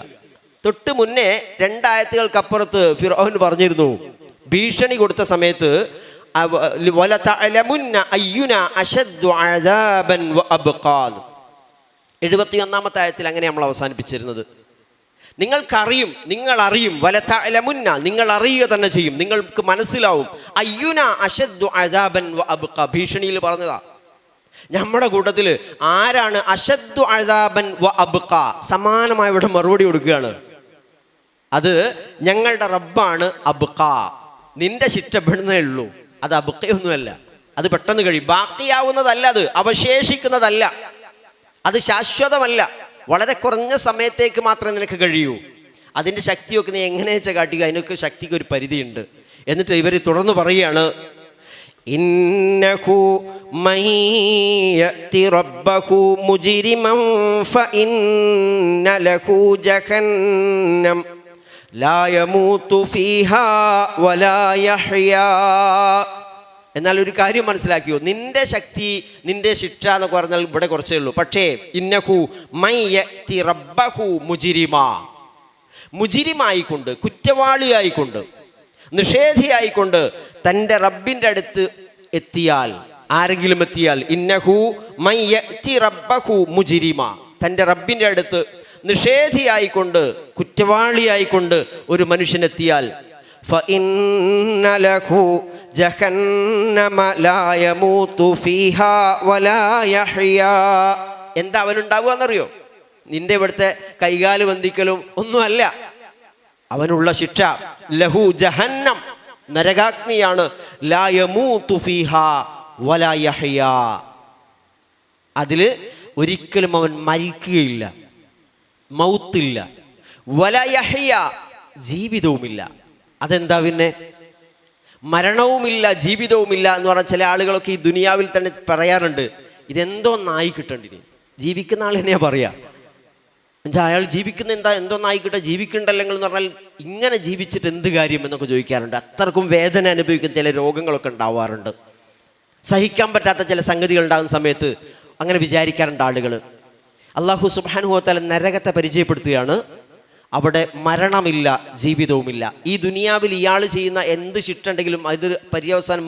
തൊട്ട് മുന്നേ 2 ആയത്തുകൾക്കപ്പുറത്ത് ഫിർഔൻ പറഞ്ഞിരുന്നു, ഭീഷണി കൊടുത്ത സമയത്ത് വലതഅലമുന്ന അയ്യുനാ അശദ്ദു അദാബൻ വഅബ്ഖാ. 71-ാമത്തെ ആയത്തിൽ അങ്ങനെ നമ്മൾ അവസാനിപ്പിച്ചിരുന്നത്. നിങ്ങൾക്കറിയും, നിങ്ങൾ അറിയും, വലതഅലമുന്ന, നിങ്ങൾ അറിയുക തന്നെ ചെയ്യും, നിങ്ങൾക്ക് മനസ്സിലാവും. അയ്യുനാ അശദ്ദു അദാബൻ വഅബ്ഖാ, ഭീഷണിയിൽ പറഞ്ഞതാ. നമ്മുടെ കൂട്ടത്തിൽ ആരാണ് അശദ്ദു അദാബൻ വഅബ്ഖാ? സമാനമായി ഇവിടെ മറുപടി കൊടുക്കുകയാണ്. അത് ഞങ്ങളുടെ റബ്ബാണ് അബ്ഖാ. നിന്റെ ശിക്ഷപ്പെടുന്നേ ഉള്ളൂ, അത് അബ്ഖയൊന്നുമല്ല. അത് പെട്ടെന്ന് കഴിയും. ബാക്കിയാവുന്നതല്ല, അത് അവശേഷിക്കുന്നതല്ല, അത് ശാശ്വതമല്ല. വളരെ കുറഞ്ഞ സമയത്തേക്ക് മാത്രമേ നിനക്ക് കഴിയൂ. അതിൻ്റെ ശക്തിയൊക്കെ നീ എങ്ങനെ വെച്ചാൽ കാട്ടുക, അതിനൊക്കെ ശക്തിക്ക് ഒരു പരിധിയുണ്ട്. എന്നിട്ട് ഇവർ തുടർന്ന് പറയുകയാണ്, ഇന്നഹു മൻ യഅതി റബ്ബഹു മുജ്രിമൻ ഫഇന്ന ലഹു ജഹന്നം ലാ യമൂതു ഫീഹാ വലാ യഹ്യാ. എന്നാൽ ഒരു കാര്യം മനസ്സിലാക്കിയോ, നിന്റെ ശക്തി, നിന്റെ ശിക്ഷ എന്നൊക്കെ പറഞ്ഞാൽ ഇവിടെ കുറച്ചേ ഉള്ളൂ. പക്ഷേ ഇന്നഹു മൻ യഅതി റബ്ബഹു മുജ്രിമാ, മുജ്രിമായിക്കൊണ്ട്, കുറ്റവാളിയായിക്കൊണ്ട്, നിഷേധിയായിക്കൊണ്ട് തൻ്റെ റബ്ബിൻ്റെ അടുത്ത് എത്തിയാൽ, ആരെങ്കിലും എത്തിയാൽ, ഇന്നഹു മൻ യഅതി റബ്ബഹു മുജ്രിമാ, തൻ്റെ റബ്ബിൻ്റെ അടുത്ത് നിഷേധിയായിക്കൊണ്ട്, കുറ്റവാളിയായിക്കൊണ്ട് ഒരു മനുഷ്യനെത്തിയാൽ, ഫഇന്ന ലഹു ജഹന്നമ ലാ യമൂതു ഫീഹാ വലാ യഹ്യാ. എന്താ അവനുണ്ടാവുക എന്നറിയോ? നിന്റെ ഇവിടുത്തെ കൈകാല് ബന്ധിക്കലും ഒന്നുമല്ല. അവനുള്ള ശിക്ഷ ലഹു ജഹന്നം, നരകാഗ്നിയാണ്. ലാ യമൂതു ഫീഹാ വലാ യഹ്യാ, അതിൽ ഒരിക്കലും അവൻ മരിക്കുകയില്ല, മൗത്തില്ല. വലാ യഹ്യാ, ജീവിതവുമില്ല. അതെന്താ പിന്നെ? മരണവുമില്ല ജീവിതവുമില്ല എന്ന് പറഞ്ഞാൽ ചില ആളുകളൊക്കെ ഈ ദുനിയാവിൽ തന്നെ പറയാറുണ്ട്, ഇതെന്തോ നായി കിട്ടേണ്ടി. ജീവിക്കുന്ന ആൾ തന്നെയാ പറയാ, എന്നുവെച്ചാൽ അയാൾ ജീവിക്കുന്ന എന്തോ നായിക്കിട്ടെ, ജീവിക്കണ്ടല്ലെങ്കിൽ എന്ന് പറഞ്ഞാൽ ഇങ്ങനെ ജീവിച്ചിട്ട് എന്ത് കാര്യം എന്നൊക്കെ ചോദിക്കാറുണ്ട്. അത്രക്കും വേദന അനുഭവിക്കുന്ന ചില രോഗങ്ങളൊക്കെ ഉണ്ടാവാറുണ്ട്. സഹിക്കാൻ പറ്റാത്ത ചില സംഗതികൾ ഉണ്ടാകുന്ന സമയത്ത് അങ്ങനെ വിചാരിക്കാറുണ്ട് ആളുകൾ. അല്ലാഹു സുബ്ഹാനഹു വ തആല നരകത്തെ പരിചയപ്പെടുത്തുകയാണ്. അവിടെ മരണമില്ല, ജീവിതവുമില്ല. ഈ ദുനിയാവിൽ ഇയാൾ ചെയ്യുന്ന എന്ത് ശിക്ഷ ഉണ്ടെങ്കിലും അത് പര്യവസാനം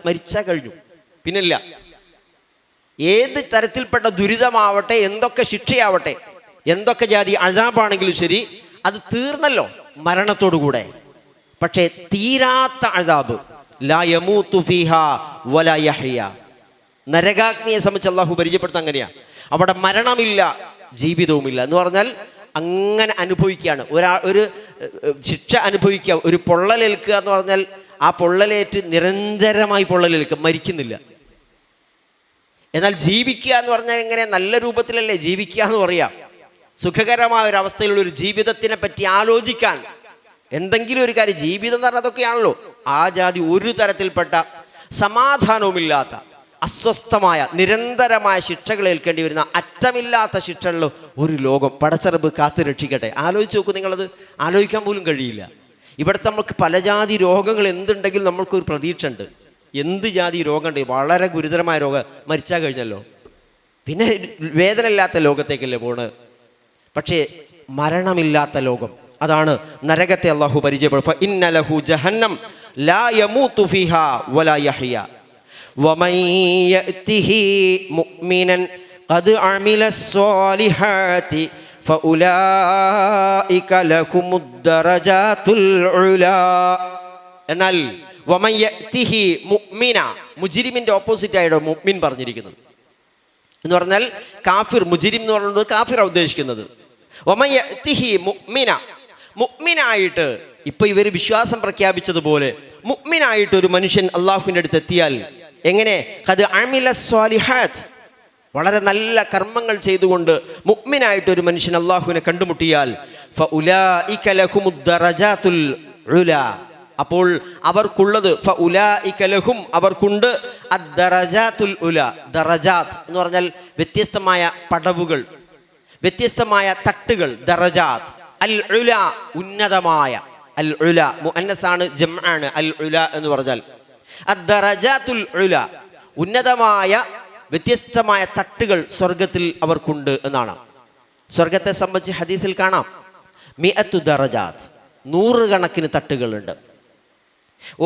മരിച്ചാൽ കഴിഞ്ഞു, പിന്നില്ല. ഏത് തരത്തിൽപ്പെട്ട ദുരിതമാവട്ടെ, എന്തൊക്കെ ശിക്ഷയാവട്ടെ, എന്തൊക്കെ ജാതി അഴാബാണെങ്കിലും ശരി, അത് തീർന്നല്ലോ മരണത്തോടുകൂടെ. പക്ഷേ തീരാത്ത അഴാബ്, ലാ യമൂതു ഫീഹാ വലാ യഹ്യാ. നരകാഗ്നിയെ സംബന്ധിച്ച് അല്ലാഹു പരിചയപ്പെടുത്താൻ അങ്ങനെയാണ്. അവിടെ മരണമില്ല, ജീവിതവുമില്ല എന്ന് പറഞ്ഞാൽ അങ്ങനെ അനുഭവിക്കുകയാണ്. ഒരു ശിക്ഷ അനുഭവിക്കുക, ഒരു പൊള്ളലേൽക്കുക എന്ന് പറഞ്ഞാൽ ആ പൊള്ളലേറ്റ് നിരന്തരമായി പൊള്ളലേൽക്കുക, മരിക്കുന്നില്ല. എന്നാൽ ജീവിക്കുക എന്ന് പറഞ്ഞാൽ എങ്ങനെ? നല്ല രൂപത്തിലല്ലേ ജീവിക്കുക എന്ന് പറയാം. സുഖകരമായ ഒരു അവസ്ഥയിലുള്ള ഒരു ജീവിതത്തിനെ പറ്റി ആലോചിക്കാൻ എന്തെങ്കിലും ഒരു കാര്യം, ജീവിതം എന്ന് പറഞ്ഞാൽ അതൊക്കെയാണല്ലോ. ആ ജാതി ഒരു തരത്തിൽപ്പെട്ട സമാധാനവുമില്ലാത്ത, അസ്വസ്ഥമായ, നിരന്തരമായ ശിക്ഷകൾ ഏൽക്കേണ്ടി വരുന്ന, അറ്റമില്ലാത്ത ശിക്ഷകളിൽ ഒരു ലോകം പടച്ചറബ് കാത്തു രക്ഷിക്കട്ടെ. ആലോചിച്ച് നോക്കൂ, നിങ്ങളത് ആലോചിക്കാൻ പോലും കഴിയില്ല. ഇവിടുത്തെ നമുക്ക് പല ജാതി രോഗങ്ങൾ എന്തുണ്ടെങ്കിലും നമ്മൾക്കൊരു പ്രതീക്ഷ ഉണ്ട്. എന്ത് ജാതി രോഗമുണ്ട്, വളരെ ഗുരുതരമായ രോഗം, മരിച്ചാൽ കഴിഞ്ഞല്ലോ, പിന്നെ വേദന ഇല്ലാത്ത ലോകത്തേക്കല്ലേ പോണ്. പക്ഷേ മരണമില്ലാത്ത ലോകം, അതാണ് നരകത്തെ അല്ലാഹു പരിചയപ്പെടും. ഇന്ന ലഹു ജഹന്നം ലാ യമൂതു ഫീഹാ വലാ യഹ്യാ വമൻ യഅതിഹി മുഅ്മിനൻ ഖദ് അമിലസ്സാലിഹാതി ഫഉലൈക ലഹുമുദ് ദറജാതുൽ ഉലാ. എന്നാൽ വമൻ യഅതിഹി മുഅ്മിന, മുജ്രിമിന്റെ ഓപ്പോസിറ്റ് ആയിട്ടോ മുഅ്മിൻ പറഞ്ഞിരിക്കുന്നത്. എന്ന് പറഞ്ഞാൽ കാഫിർ, മുജ്രിം എന്ന് പറയുന്നത് കാഫിറാണ് ഉദ്ദേശിക്കുന്നത്. വമൻ യഅതിഹി മുഅ്മിന, മുഅ്മിനായിട്ട്, ഇപ്പൊ ഇവർ വിശ്വാസം പ്രഖ്യാപിച്ചതുപോലെ മുഅ്മിനായിട്ട് ഒരു മനുഷ്യൻ അള്ളാഹുവിൻ്റെ അടുത്ത് എത്തിയാൽ എങ്ങനെ? ഖദ് അമില സ്വാലിഹാത്ത്, വളരെ നല്ല കർമ്മങ്ങൾ ചെയ്തുകൊണ്ട് മുഅ്മിനായിട്ട് ഒരു മനുഷ്യൻ അള്ളാഹുവിനെ കണ്ടുമുട്ടിയാൽ ഫഉലൈക ലഹുമുദ് ദറജാതുൽ ഉലാ, അപ്പോൾ അവർക്കുള്ളത് ഫഉലായിക ലഹും അവർക്കുണ്ട് അദ്ദറജാത്തുൽ ഉല. ദറജാത്ത് എന്ന് പറഞ്ഞാൽ വ്യത്യസ്തമായ പടവുകൾ, വ്യത്യസ്തമായ തട്ടുകൾ. ദറജാത്ത് അൽ ഉല ഉന്നതമായ. അൽ ഉല മുഅന്നസാണ്, ജംആണ് അൽ ഉല എന്ന് പറഞ്ഞാൽ. അദ്ദറജാത്തുൽ ഉല ഉന്നതമായ വ്യത്യസ്തമായ തട്ടുകൾ സ്വർഗത്തിൽ അവർക്കുണ്ട് എന്നാണ്. സ്വർഗത്തെ സംബന്ധിച്ച് ഹദീസിൽ കാണാം, മിഅത്തു ദറജാത്ത്, 100 കണക്കിന് തട്ടുകളുണ്ട്.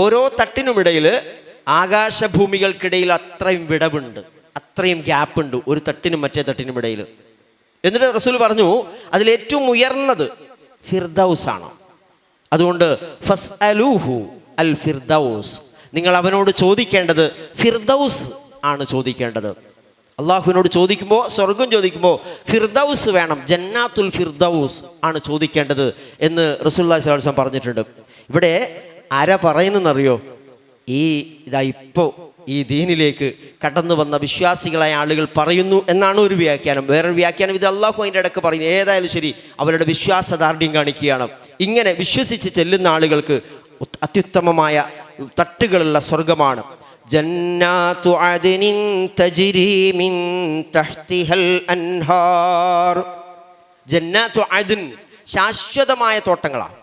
ഓരോ തട്ടിനുമിടയിൽ ആകാശഭൂമികൾക്കിടയിൽ അത്രയും വിടവുണ്ട്, അത്രയും ഗ്യാപ്പുണ്ട് ഒരു തട്ടിനും മറ്റേ തട്ടിനും ഇടയിൽ. എന്നിട്ട് റസൂൽ പറഞ്ഞു അതിലേറ്റവും ഉയർന്നത് ഫിർദൗസ് ആണ്. അതുകൊണ്ട് ഫസ്അലൂഹു അൽ ഫിർദൗസ്, നിങ്ങൾ അവനോട് ചോദിക്കേണ്ടത് ഫിർദൗസ് ആണ് ചോദിക്കേണ്ടത്. അള്ളാഹുവിനോട് ചോദിക്കുമ്പോൾ, സ്വർഗം ചോദിക്കുമ്പോൾ ഫിർദൗസ് വേണം, ജന്നാത്തുൽ ഫിർദൗസ് ആണ് ചോദിക്കേണ്ടത് എന്ന് റസൂലുള്ളാഹി സ്വല്ലല്ലാഹു അലൈഹി വസല്ലം പറഞ്ഞിട്ടുണ്ട്. ഇവിടെ ആരാ പറയുന്നതെന്നറിയോ? ഇപ്പോൾ ഈ ദീനിലേക്ക് കടന്നു വന്ന വിശ്വാസികളായ ആളുകൾ പറയുന്നു എന്നാണ് ഒരു വ്യാഖ്യാനം. വേറൊരു വ്യാഖ്യാനം ഇത് അള്ളാഹു അതിൻ്റെ ഇടയ്ക്ക് പറയുന്നു. ഏതായാലും ശരി, അവരുടെ വിശ്വാസദാർഢ്യം കാണിക്കുകയാണ്. ഇങ്ങനെ വിശ്വസിച്ച് ചെല്ലുന്ന ആളുകൾക്ക് അത്യുത്തമമായ തട്ടുകളുള്ള സ്വർഗമാണ്. ജന്നാത്തു അദ്നിൻ തജ്രി മിൻ തഹ്തിഹൽ അൻഹാർ. ജന്നാത്തു അദ്ൻ ശാശ്വതമായ തോട്ടങ്ങളാണ്,